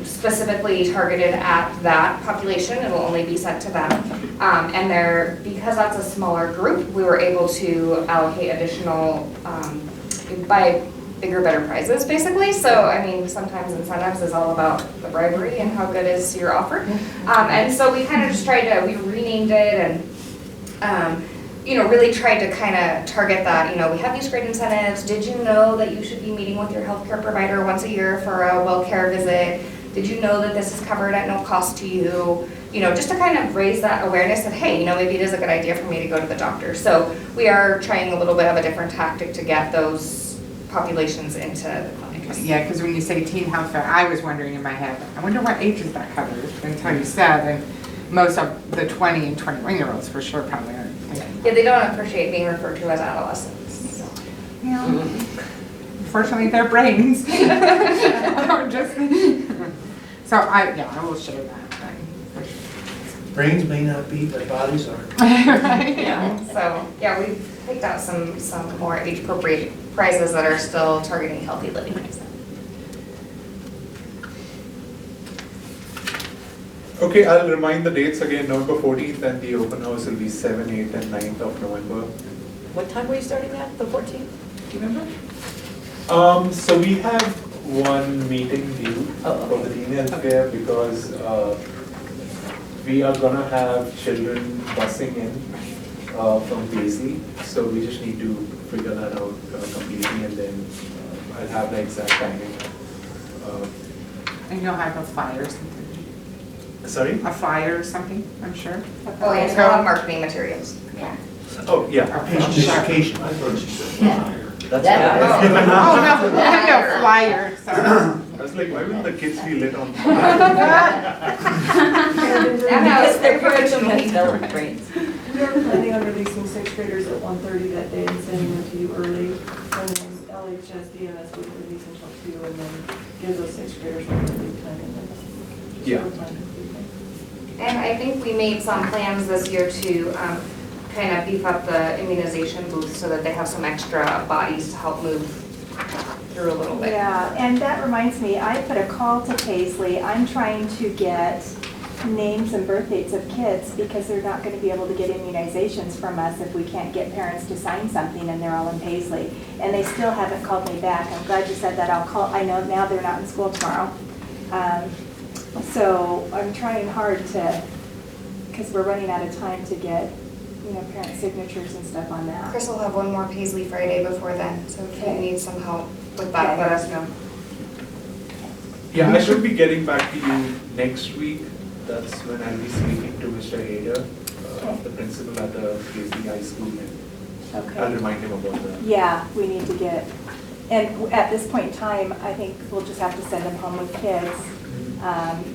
specifically targeted at that population. It will only be sent to them. And because that's a smaller group, we were able to allocate additional, buy bigger, better prizes, basically. So, I mean, sometimes incentives is all about the bribery and how good is your offer. And so we kind of just we renamed it and, really tried to kind of target that, we have these great incentives. Did you know that you should be meeting with your healthcare provider once a year for a well care visit? Did you know that this is covered at no cost to you? Just to kind of raise that awareness that, hey, maybe it is a good idea for me to go to the doctor. So we are trying a little bit of a different tactic to get those populations into the clinics. Yeah, because when you say teen health fair, I was wondering in my head, I wonder what ages that covers until you said, and most of the 20 and 21-year-olds for sure probably aren't thinking. Yeah, they don't appreciate being referred to as adolescents. So. Yeah. Unfortunately, their brains are just. So I will share that. Brains may not be, but bodies are. Right. Yeah. So we picked out some more age-appropriate prizes that are still targeting healthy living. Okay, I'll remind the dates again. November 14th and the open house will be 7, 8, and 9th of November. What time were you starting at, the 14th? Do you remember? So we have one meeting due for the teen health fair because we are gonna have children busing in from Paisley. So we just need to figure that out completely, and then I'll have the exact timing. And you'll have a flyer or something. Sorry? A flyer or something, I'm sure. Oh, yeah, we'll have marketing materials. Yeah. Oh, yeah. Patient education, I thought you said. Yeah. That's No flyer, sorry. I was like, why wouldn't the kids be lit on fire? Because their parents don't have developed brains. We are planning on releasing 6th graders at 1:30 that day and sending them to you early. And then LHS DMS would release until 2 and then give those 6th graders one early time. Yeah. And I think we made some plans this year to kind of beef up the immunization booth so that they have some extra bodies to help move through a little bit. Yeah, and that reminds me, I put a call to Paisley. I'm trying to get names and birth dates of kids because they're not going to be able to get immunizations from us if we can't get parents to sign something and they're all in Paisley. And they still haven't called me back. I'm glad you said that. I know now they're not in school tomorrow. So I'm trying hard because we're running out of time to get, parent signatures and stuff on that. Chris will have one more Paisley Friday before then, so if you need some help with that, let us know. Yeah, I should be getting back to you next week. That's when I'll be speaking to Mr. Hader, the principal at the Paisley High School. And I'll remind him about that. Yeah, we need to get, and at this point in time, I think we'll just have to send them home with kids.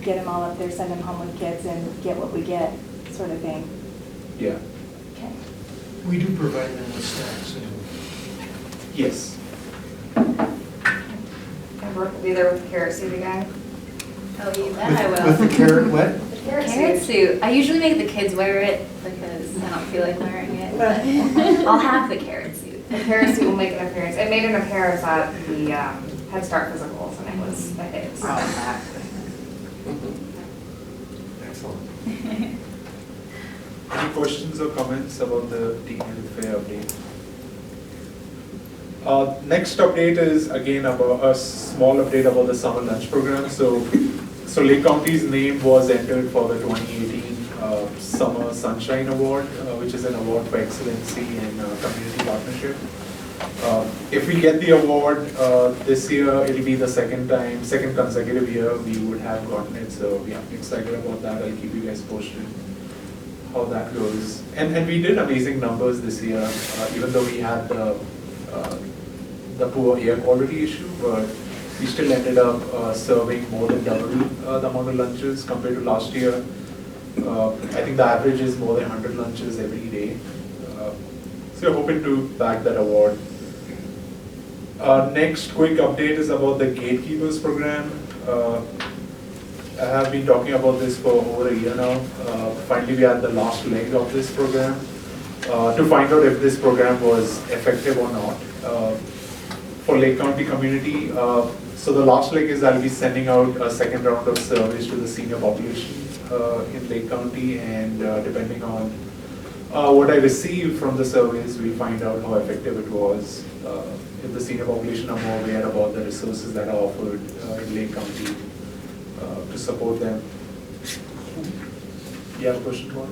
Get them all up there, send them home with kids, and get what we get, sort of thing. Yeah. Okay. We do provide them with snacks. Yes. And Brooke will be there with the carrot suit again. Oh, you bet I will. With the carrot what? The carrot suit. I usually make the kids wear it because I don't feel like wearing it, but I'll have the carrot suit. The carrot suit will make an appearance. It made an appearance at the Head Start physicals, and it was a hit. So. Excellent. Any questions or comments about the teen health fair update? Next update is again about a small update about the summer lunch program. So So Lake County's name was entered for the 2018 Summer Sunshine Award, which is an award for excellency in community partnership. If we get the award this year, it'll be the second consecutive year we would have gotten it. So yeah, I'm excited about that. I'll keep you guys posted how that goes. And we did amazing numbers this year, even though we had the poor air quality issue, but we still ended up serving more than double the amount of lunches compared to last year. I think the average is more than 100 lunches every day. So we're hoping to bag that award. Next quick update is about the Gatekeepers program. I have been talking about this for over a year now. Finally, we had the last leg of this program to find out if this program was effective or not for Lake County community. So the last leg is I'll be sending out a second round of surveys to the senior population in Lake County, and depending on what I receive from the surveys, we find out how effective it was. If the senior population are more aware about the resources that are offered in Lake County to support them. You have a question, Mark?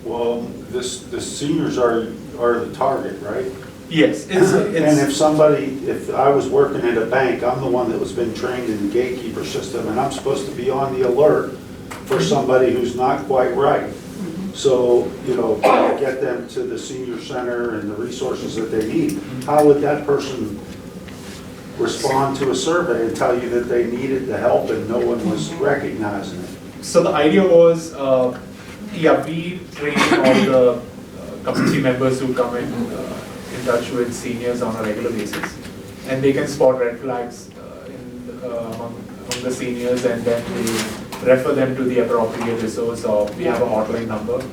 Well, the seniors are the target, right? Yes. And if I was working at a bank, I'm the one that was been trained in the gatekeeper system, and I'm supposed to be on the alert for somebody who's not quite right. So, get them to the senior center and the resources that they need. How would that person respond to a survey and tell you that they needed the help and no one was recognizing it? So the idea was, we train all the community members who come in touch with seniors on a regular basis, and they can spot red flags among the seniors, and then they refer them to the appropriate resource, or we have a hotline number.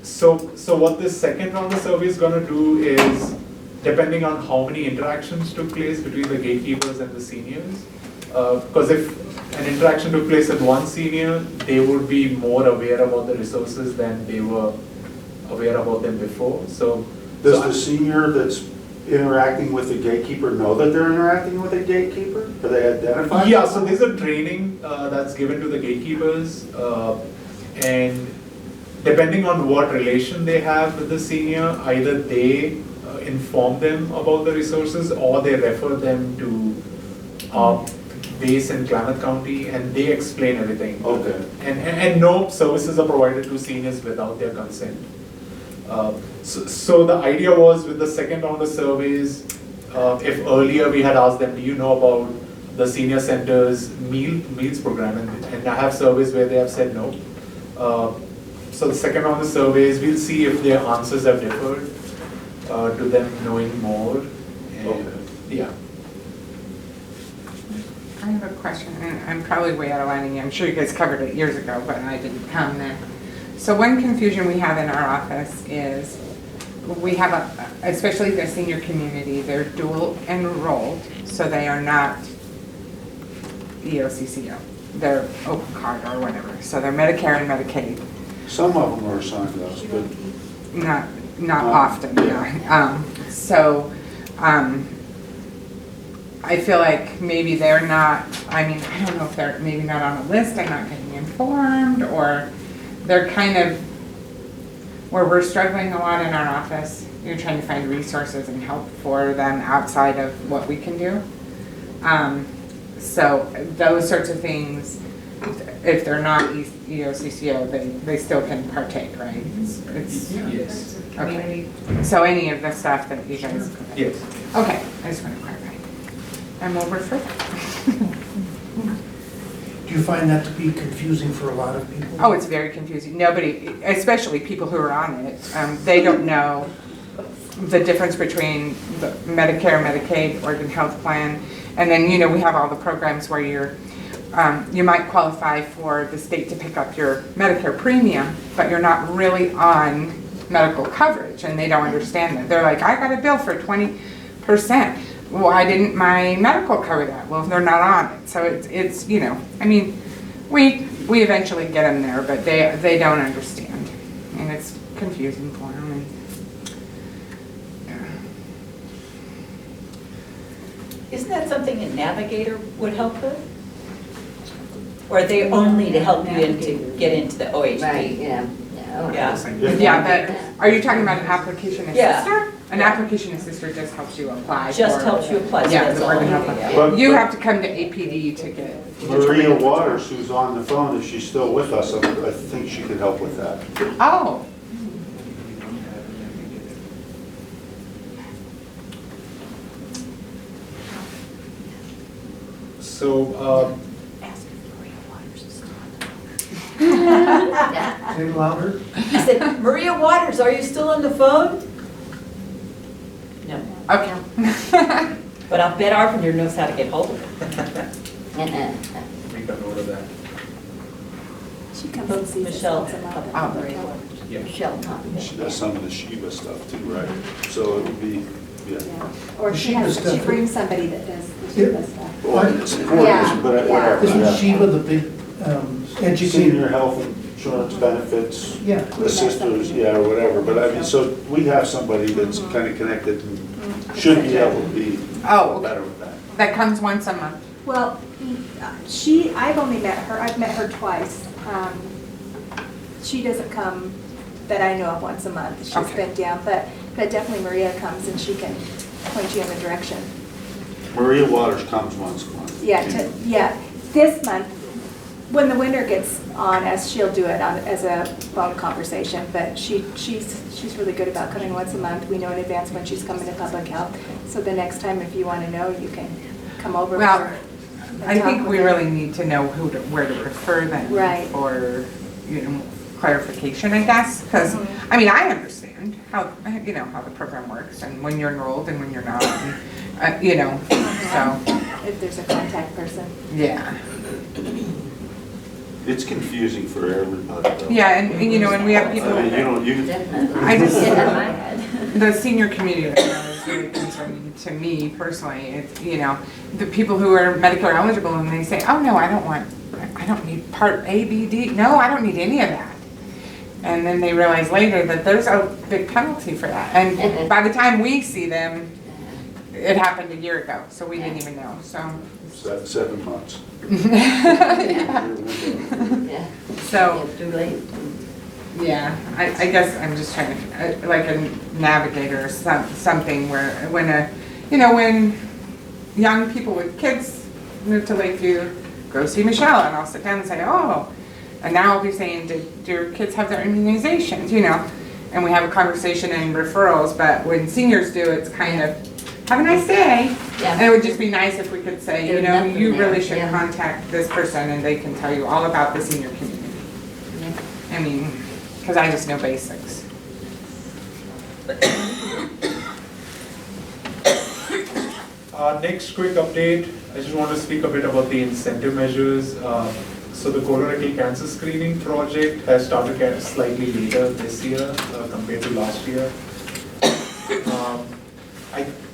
So what this second round of survey is going to do is, depending on how many interactions took place between the gatekeepers and the seniors, because if an interaction took place with one senior, they would be more aware about the resources than they were aware about them before. Does the senior that's interacting with the gatekeeper know that they're interacting with a gatekeeper? Do they identify? Yeah, so there's a training that's given to the gatekeepers, and depending on what relation they have with the senior, either they inform them about the resources or they refer them to our base in Klamath County, and they explain everything. Okay. And no services are provided to seniors without their consent. So the idea was, with the second round of surveys, if earlier we had asked them, do you know about the senior center's meals program, and I have surveys where they have said no. So the second round of surveys, we'll see if their answers have differed to them knowing more. And, yeah. I have a question, and I'm probably way out of line, and I'm sure you guys covered it years ago, but I didn't come there. So one confusion we have in our office is we have, especially the senior community, they're dual enrolled, so they are not EOCCO. They're open card or whatever, so they're Medicare and Medicaid. Some of them are assigned those, but not often, yeah. I feel like maybe they're not, I don't know if they're maybe not on a list, they're not getting informed, or they're kind of, where we're struggling a lot in our office, you're trying to find resources and help for them outside of what we can do. So those sorts of things, if they're not EOCCO, they still can partake, right? Yes. Okay. So any of the stuff that you guys. Yes. Okay, I just want to clarify. And we'll refer that. Do you find that to be confusing for a lot of people? Oh, it's very confusing. Nobody, especially people who are on it, they don't know the difference between the Medicare, Medicaid, Oregon Health Plan, and then, we have all the programs where you might qualify for the state to pick up your Medicare premium, but you're not really on medical coverage, and they don't understand that. They're like, I got a bill for 20%. Why didn't my medical cover that? Well, they're not on it. So it's we eventually get them there, but they don't understand, and it's confusing for them. Isn't that something a navigator would help with? Or are they only to help you to get into the OHP? Right, yeah, yeah. Yeah. Yeah, but are you talking about an application Yeah. assister? An application assister just helps you apply. Just for- helps you apply, so Yeah, that's the all. Oregon Health Yeah. Plan. But- You but- have to come to APD to get. Maria Waters, who's on the phone, if she's still with us, I think she could help with that. Oh, So, Say it louder. I said, Maria Waters, are you still on the phone? No, okay. but I'll bet Arvinder knows how to get hold of her. make a note of that. She comes and sees us Michelle. once a month. Oh. Maria Waters. Yeah. Michelle, not She does some of the Shiva stuff too, right? So it would be, yeah. Yeah. Or she Shiva has, stuff. she brings somebody that does the Shiva stuff. Well, it's important, Yeah, but yeah. whatever. Isn't yeah. Shiva the big educator? Senior health insurance benefits, Yeah. the sisters, yeah, or whatever. But I mean, so we have somebody that's kind of connected and should be able to be Oh, better with that. that comes once a month. Well, I've only met her, I've met her twice. She doesn't come that I know of once a month. She's Okay. been down, but definitely Maria comes and she can point you in the direction. Maria Waters comes once a month. Yeah, this month, when the winter gets on, as she'll do it as a phone conversation, but she's really good about coming once a month. We know in advance when she's coming to public health. So the next time, if you want to know, you can come over. Well, and I talk think with we her. really need to know where to refer them. Right. For, clarification, I guess, because, I mean, I understand how, how the program works and when you're enrolled and when you're not, and, so, If there's a contact person. yeah. It's confusing for everybody though. Yeah, and we have people, I mean, you Definitely. I just- Get out of my head. the senior community right now is really concerning to me personally. It's, the people who are Medicare eligible and they say, oh no, I don't need Part A, B, D. No, I don't need any of that. And then they realize later that there's a big penalty for that. And by the time we see them, it happened a year ago, so we didn't even know, so. 7 months. Yeah. So, It's too late. yeah, I guess I'm just trying to, like a navigator or something where, when young people with kids move to Lakeview, go see Michelle, and I'll sit down and say, oh, and now I'll be saying, do your kids have their immunizations, and we have a conversation and referrals, but when seniors do, it's kind of, have a nice day. Yeah. And it would just be nice if we could say, There's nothing you there, really should yeah. contact this person and they can tell you all about the senior community. Yeah. I mean, because I just know basics. Next quick update, I just want to speak a bit about the incentive measures. So the colorectal cancer screening project has started slightly later this year compared to last year.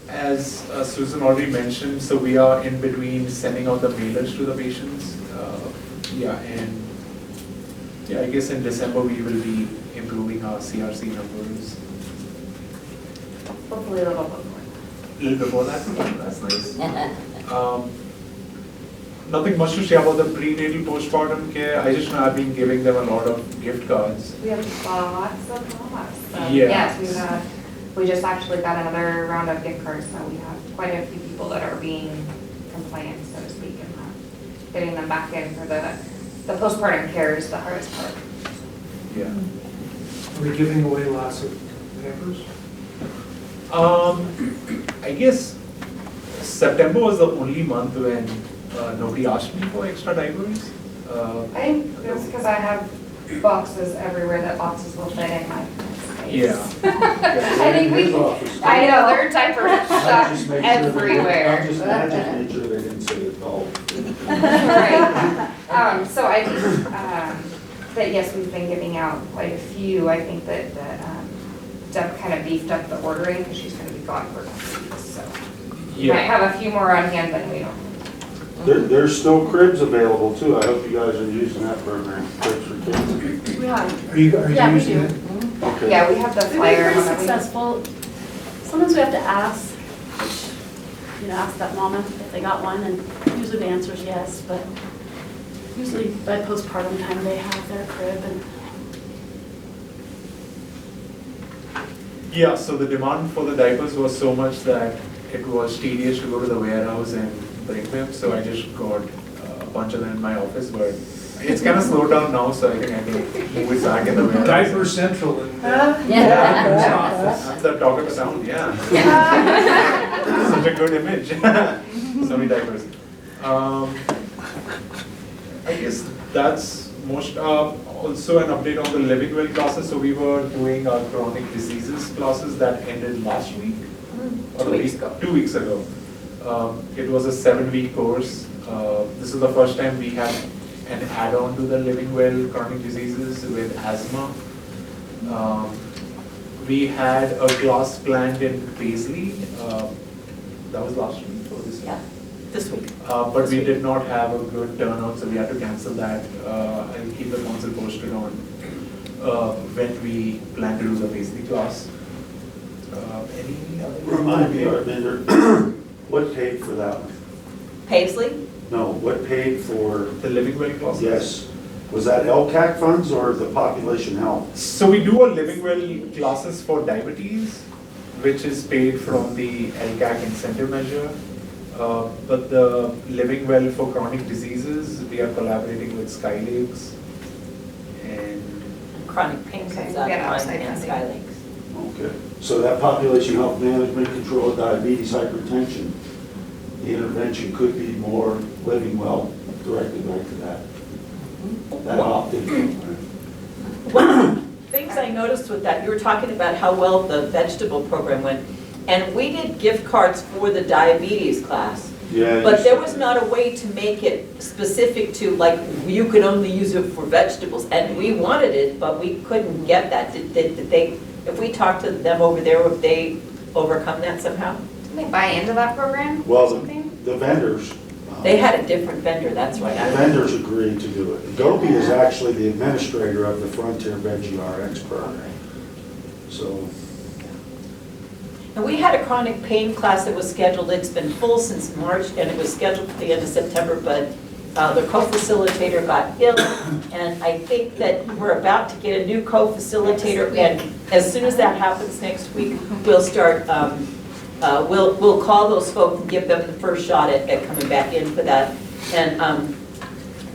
As Susan already mentioned, so we are in between sending out the mailers to the patients. I guess in December we will be improving our CRC numbers. Hopefully a little before. A little before that, that's nice. Nothing much to say about the prenatal postpartum care. I just know I've been giving them a lot of gift cards. We have lots of lots. So, Yeah. Yes, we just actually got another round of gift cards, so we have quite a few people that are being compliant, so to speak, and getting them back in for the postpartum care is the hardest part. Yeah. Are we giving away lots of Pampers? I guess September was the only month when nobody asked me for extra diapers. I think it's because I have boxes everywhere that boxes will fit in my space. Yeah. I think I know, there are diapers stuck everywhere. I just made sure they didn't say it all. Right. So I think that yes, we've been giving out quite a few. I think that Deb kind of beefed up the ordering because she's going to be gone for a couple weeks. So we might have a few more on hand than we don't. There's still cribs available too. I hope you guys are using that program, Cribs for Kids. We have. Are you Yeah, we using do. it? Okay. Yeah, we have the We've been flyer. pretty on the- successful. Sometimes we have to ask, which, ask that mama if they got one, and usually the answer is yes, but Usually by postpartum time, they have their crib and. Yeah, so the demand for the diapers was so much that it was tedious to go to the warehouse and bring them, so I just got a bunch of them in my office, but it's kind of slowed down now, so I think I can move it back in the warehouse. Diaper Central and. That's the talk of the town, yeah. Such a good image. So many diapers. I guess that's most, also an update on the living well classes. So we were doing our chronic diseases classes that ended last week. Or 2 weeks ago. 2 weeks ago. It was a 7-week course. This is the first time we had an add-on to the living well chronic diseases with asthma. We had a class planned in Paisley. That was last week or this week? Yeah, this week. But we did not have a good turnout, so we had to cancel that. I'll keep the council posted on when we plan to do the Paisley class. Any other? Remind me, Arvinder, what paid for that one? Paisley? No, what paid for, The living well classes? yes, was that LCAC funds or the population health? So we do a living well classes for diabetes, which is paid from the LCAC incentive measure. But the living well for chronic diseases, we are collaborating with Sky Lakes and Chronic pain comes out Okay, yeah, of outside and funding. Sky Lakes. Okay, so that population health management, control of diabetes, hypertension, the intervention could be more living well directed back to that. That opt-in. One of the things I noticed with that, you were talking about how well the vegetable program went, and we did gift cards for the diabetes class. Yeah. But there was not a way to make it specific to, like, you could only use it for vegetables, and we wanted it, but we couldn't get that. Did they, if we talked to them over there, would they overcome that somehow? Can they buy into that program? Well, Something? the vendors. They had a different vendor, that's The right. vendors agreed to do it. Gopi is actually the administrator of the Frontier Veggie RX program. So, And we had a chronic pain class that was scheduled, it's been full since March, and it was scheduled for the end of September, but the co-facilitator got ill, and I think that we're about to get a new co-facilitator, and as soon as that happens next week, we'll start, we'll call those folks and give them the first shot at coming back in for that. And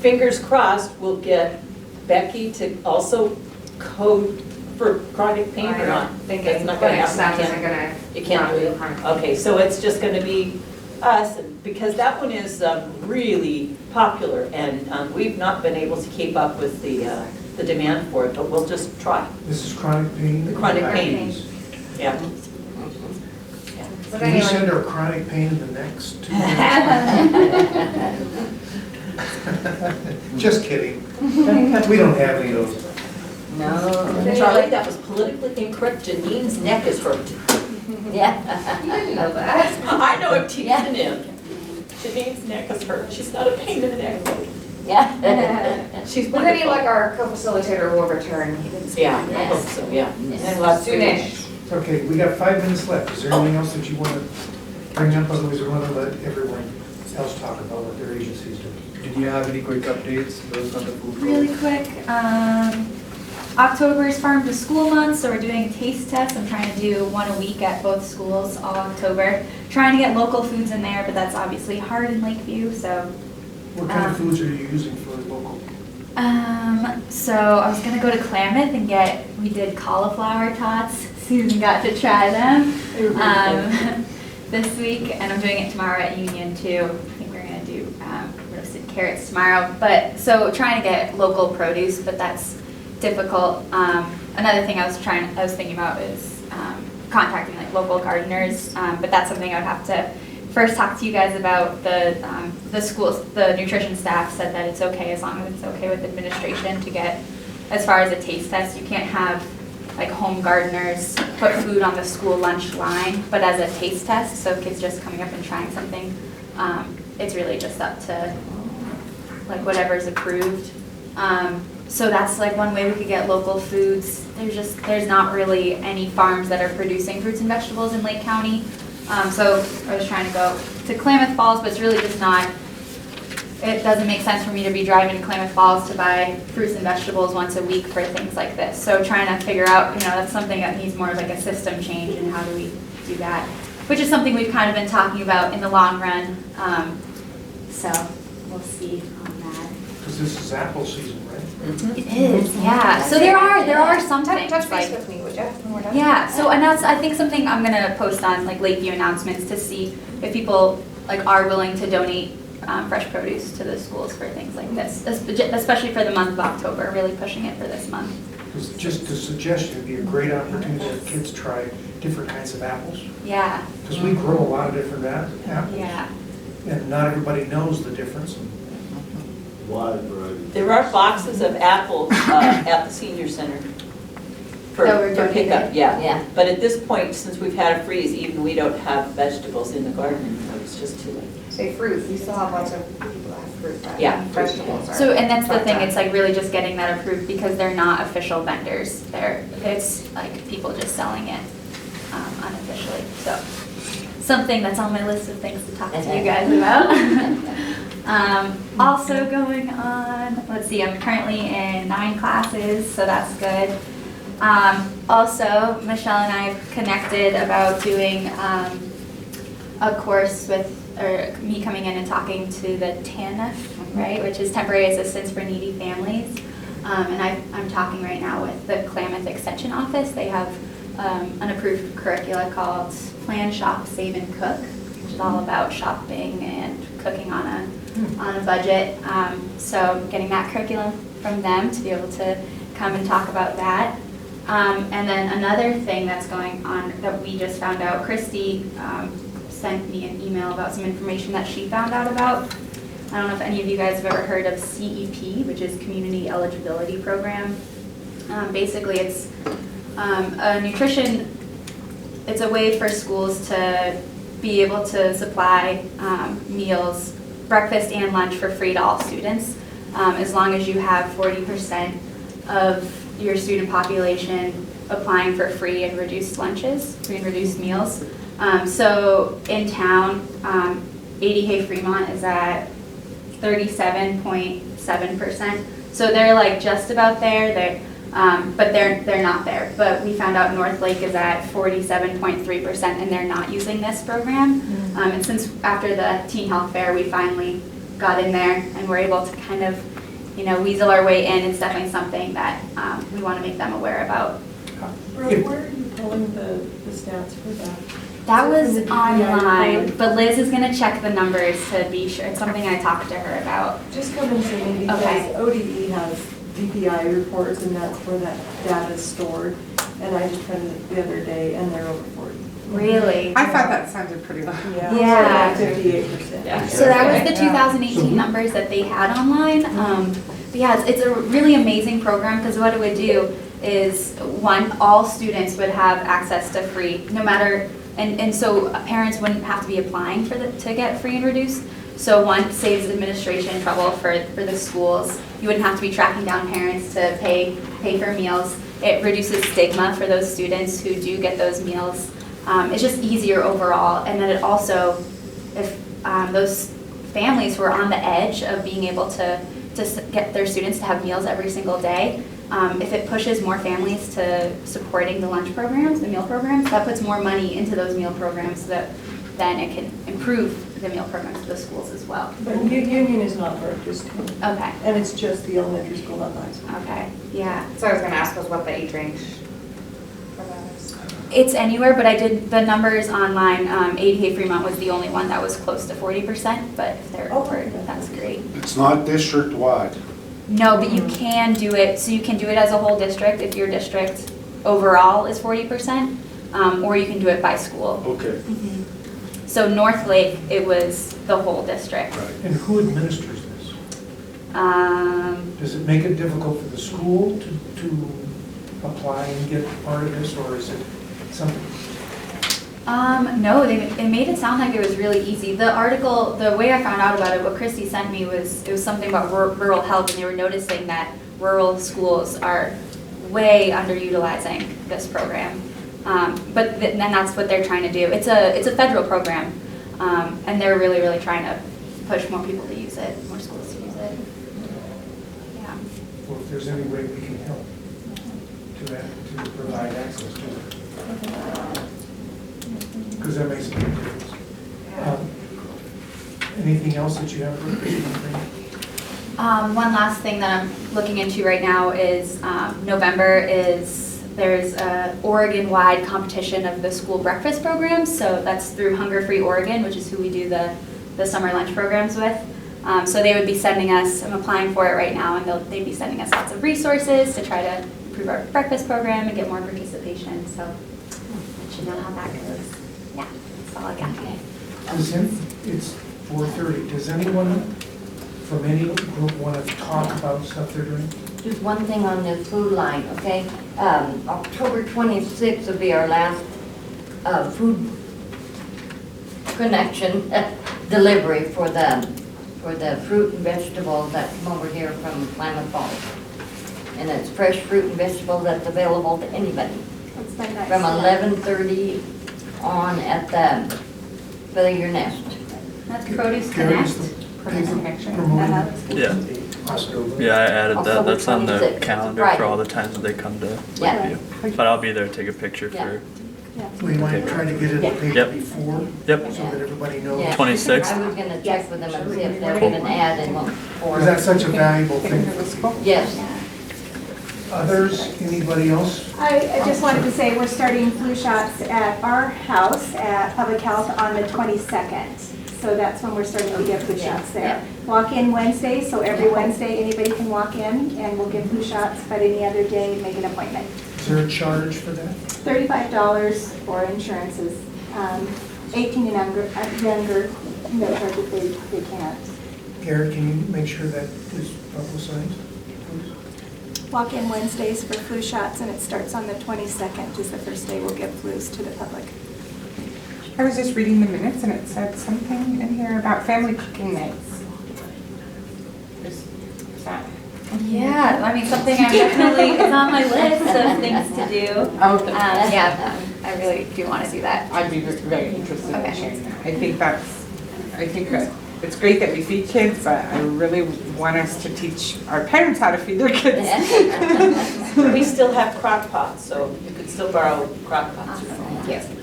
fingers crossed, we'll get Becky to also code for chronic pain or not? That's not gonna happen. You can't do it. Okay, so it's just gonna be us, because that one is really popular, and we've not been able to keep up with the demand for it, but we'll just try. This is chronic pain? The chronic pain, yeah. Can we send her chronic pain in the next 2 years? Just kidding. We don't have any of those. No. Charlie, that was politically incorrect. Janine's neck is hurt. Yeah. You didn't know that. I know, I'm teasing him. Janine's neck is hurt. She's not a pain in the neck. Yeah. She's We're gonna be wonderful. like our co-facilitator will return. He didn't speak. Yeah, I hope so, yeah. And we'll have to- Soonish. Okay, we got 5 minutes left. Is there anything else that you want to bring up? Otherwise, we want to let everyone else talk about what their agencies do. Did you have any quick updates, those on the food? Really quick, October is Farm to School month, so we're doing taste tests. I'm trying to do one a week at both schools all October. Trying to get local foods in there, but that's obviously hard in Lakeview, so. What kind of foods are you using for local? So I was gonna go to Klamath and we did cauliflower tots. Susan got to try them this week, and I'm doing it tomorrow at Union too. I think we're gonna do roasted carrots tomorrow. But so trying to get local produce, but that's difficult. Another thing I was thinking about is contacting like local gardeners, but that's something I would have to first talk to you guys about. The schools, the nutrition staff said that it's okay as long as it's okay with administration to get, as far as a taste test, you can't have like home gardeners put food on the school lunch line, but as a taste test, so kids just coming up and trying something, it's really just up to like whatever's approved. So that's like one way we could get local foods. There's not really any farms that are producing fruits and vegetables in Lake County. So I was trying to go to Klamath Falls, but it's really just not it doesn't make sense for me to be driving to Klamath Falls to buy fruits and vegetables once a week for things like this. So trying to figure out, that's something that needs more of like a system change, and how do we do that? Which is something we've kind of been talking about in the long run. So we'll see on that. Because this is apple season, right? It is, yeah. So there are some things Touch base like, with me, would you? when we're done? yeah. So and that's I think something I'm gonna post on like Lakeview announcements to see if people like are willing to donate fresh produce to the schools for things like this, especially for the month of October. Really pushing it for this month. Because just a suggestion, it'd be a great opportunity for kids to try different kinds of apples. Yeah. Because we grow a lot of different apples. Yeah. And not everybody knows the difference. Wide variety. There are boxes of apples at the senior center for That were for pickup, donated? yeah. Yeah. But at this point, since we've had a freeze, even we don't have vegetables in the garden anymore. It's just too late. Say fruit, we still have lots of people that have fruit, but Yeah. vegetables are. So, and that's the thing, part-time. it's like really just getting that approved because they're not official vendors. It's like people just selling it unofficially. So, something that's on my list of things to talk to you guys about. Also going on, let's see, I'm currently in 9 classes, so that's good. Also, Michelle and I have connected about doing a course or me coming in and talking to the TANF, right, which is Temporary Assistance for Needy Families. And I'm talking right now with the Klamath Extension Office. They have an approved curricula called Plan, Shop, Save, and Cook, which is all about shopping and cooking on a budget. So getting that curriculum from them to be able to come and talk about that. And then another thing that's going on that we just found out, Christy sent me an email about some information that she found out about. I don't know if any of you guys have ever heard of CEP, which is Community Eligibility Program. Basically, it's a nutrition, it's a way for schools to be able to supply meals, breakfast and lunch for free to all students, as long as you have 40% of your student population applying for free and reduced lunches, free and reduced meals. So in town, ADK Fremont is at 37.7%. So they're like just about there. But they're not there. But we found out North Lake is at 47.3%, and they're not using this program. And since after the Teen Health Fair, we finally got in there and we're able to kind of, weasel our way in. It's definitely something that we want to make them aware about. Brooke, where are you pulling the stats for that? That Is it was from the DPI online, report? but Liz is going to check the numbers to be sure. It's something I talked to her about. Just come and see me Okay. because ODE has DPI reports and that's where that data is stored. And I just printed it the other day and they're over 40. Really? I thought that sounded pretty low. Yeah. 58%. Yeah. So that was the Yeah. 2018 numbers that they had online. But yeah, it's a really amazing program because what it would do is, one, all students would have access to free, no matter, and so parents wouldn't have to be applying to get free and reduced. So one, saves administration trouble for the schools. You wouldn't have to be tracking down parents to pay for meals. It reduces stigma for those students who do get those meals. It's just easier overall. And then it also, if those families who are on the edge of being able to get their students to have meals every single day, if it pushes more families to supporting the lunch programs, the meal programs, that puts more money into those meal programs so that then it can improve the meal programs to the schools as well. But Union is not part of this team. Okay. And it's just the elementary school, not the high school. Okay, yeah. So I was gonna ask us what the age range for that is. It's anywhere, but I did the numbers online. ADK Fremont was the only one that was close to 40%, but if they're over, that's great. It's not district-wide. No, but you can do it, so you can do it as a whole district if your district overall is 40%, or you can do it by school. Okay. So North Lake, it was the whole district. And who administers this? Does it make it difficult for the school to apply and get part of this, or is it something? No, it made it sound like it was really easy. The article, the way I found out about it, what Christy sent me was, it was something about rural health, and they were noticing that rural schools are way underutilizing this program. But then that's what they're trying to do. It's a federal program, and they're really, really trying to push more people to use it, more schools to use it. Yeah. Well, if there's any way we can help to provide access to it. Because that makes a big difference. Anything else that you have? One last thing that I'm looking into right now is November there's a Oregon-wide competition of the school breakfast programs. So that's through Hunger Free Oregon, which is who we do the summer lunch programs with. So they would be sending us, I'm applying for it right now, and they'd be sending us lots of resources to try to improve our breakfast program and get more participation. So I should know how that goes. Yeah, that's all I got today. It's 4:30. Does anyone from any group want to talk about stuff they're doing? Just one thing on this food line, okay? October 26th will be our last food connection delivery for the fruit and vegetables that come over here from Klamath Falls. And it's fresh fruit and vegetables that's available to anybody. That's my nice. From 11:30 on at the Fill Your Nest. That's Produce Gary, Connect. is the Produce paper Connection. promoting? Yeah. Awesome. Yeah, I added that. October That's on the 26th, calendar Friday. for all the times that they come to Yeah. Lakeview. But I'll be there to take a picture Yeah. for. We want to try to get it in the paper Yep. before, Yep. so that everybody knows. Yeah. 26th. I was gonna check with them and see if they're gonna add in for. Because that's such a valuable thing. Yes. Others, anybody else? I just wanted to say, we're starting flu shots at our house at Public Health on the 22nd. So that's when we're starting to give flu shots there. Walk-in Wednesday, so every Wednesday, anybody can walk in and we'll give flu shots, but any other day, make an appointment. Is there a charge for that? $35 for insurances. 18 and younger, no charge if they can't. Gary, can you make sure that is publicized, please? Walk-in Wednesdays for flu shots, and it starts on the 22nd, is the first day we'll give flus to the public. I was just reading the minutes and it said something in here about family cooking nights. Is that? Yeah, I mean, something I'm definitely, it's on my list of things to do. Oh, Yeah, I really do want to do that. I'd be very interested in Okay. sharing that. I think that it's great that we feed kids, but I really want us to teach our parents how to feed their kids. We still have crock pots, so you could still borrow crock pots. Thank you.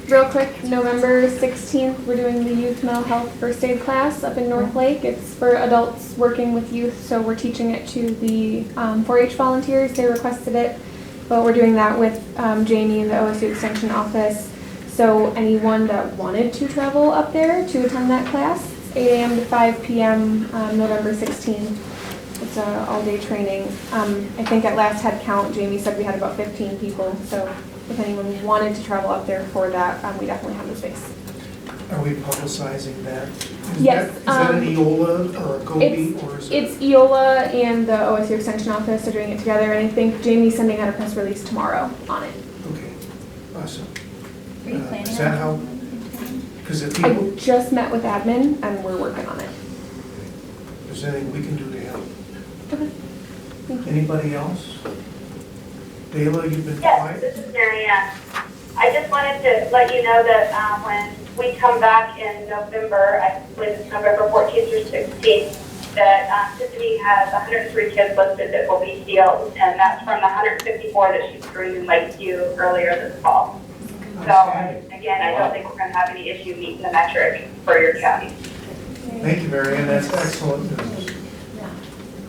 Real quick, November 16th, we're doing the youth mental health first aid class up in North Lake. It's for adults working with youth, so we're teaching it to the 4-H volunteers. They requested it, but we're doing that with Jamie in the OSU Extension office. So anyone that wanted to travel up there to attend that class, it's 8 a.m. to 5 p.m. November 16th. It's an all-day training. I think at last head count, Jamie said we had about 15 people, so if anyone wanted to travel up there for that, we definitely have the space. Are we publicizing that? Yes, Is that an EOLA or a GOBI, or is it? It's EOLA and the OSU Extension office are doing it together, and I think Jamie's sending out a press release tomorrow on it. Okay, awesome. Are you planning Is that how, because if people, I just met with admin, and we're working on it. is there anything we can do to help? Okay. Thank you. Anybody else? Dayla, you've been Yes, quiet? this is Marianne. I just wanted to let you know that when we come back in November, I believe it's November 14th through 16th, that Tiffany has 103 kids listed that will be sealed, and that's from the 154 that she screened in Lakeview earlier this fall. So, again, I don't think we're going to have any issue meeting the metric for your county. Thank you, Marianne, that's excellent news.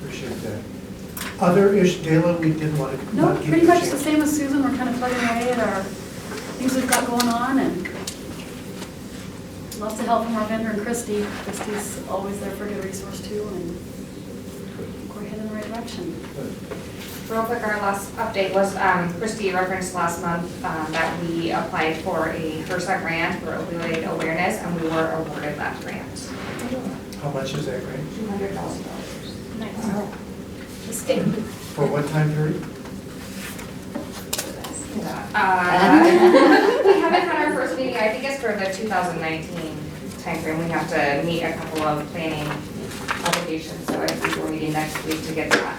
Appreciate that. Other Dayla, we did want to. No, pretty much the same as Susan. We're kind of plugging away at our things we've got going on, and lots of help from our vendor and Christy. Christy's always there for a good resource too, and we're heading in the right direction. Real quick, our last update was, Christy referenced last month that we applied for a HRSA grant for opioid awareness, and we were awarded that grant. How much is that grant? $200,000. Nice. Wow. Just kidding. For what time period? We haven't had our first meeting, I think it's for the 2019 timeframe. We have to meet a couple of planning obligations, so I think we're meeting next week to get that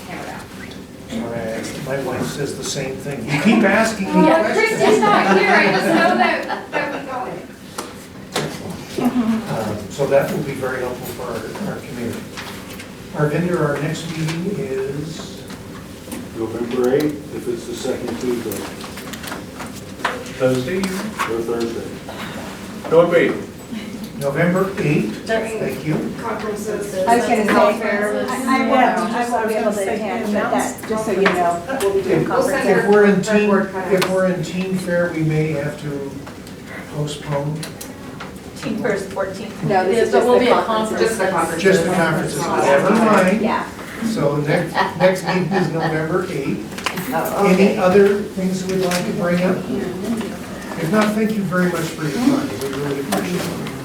hammered out. All right, my wife says the same thing. You keep asking me Yeah, questions. Christy's not here, I just know that we got it. So that will be very helpful for our community. Our vendor, our next meeting is November 8th, if it's the second Tuesday, Thursday, or Thursday. don't wait. November 8th. Thank you. Conferences. I was gonna say, health fairs. I won't be able to attend, but that, just so you know, we'll be doing We'll send conferences. If we're in Red board cutouts. if we're in teen fair, we may have to postpone Teen first, 14th. No, this is But just we'll be the at conferences. Just the conferences. just the conferences. Never mind. Yeah. So next meeting is November 8th. Oh, Any okay. other things that we'd like to bring up? If not, thank you very much for your time. We really appreciate it.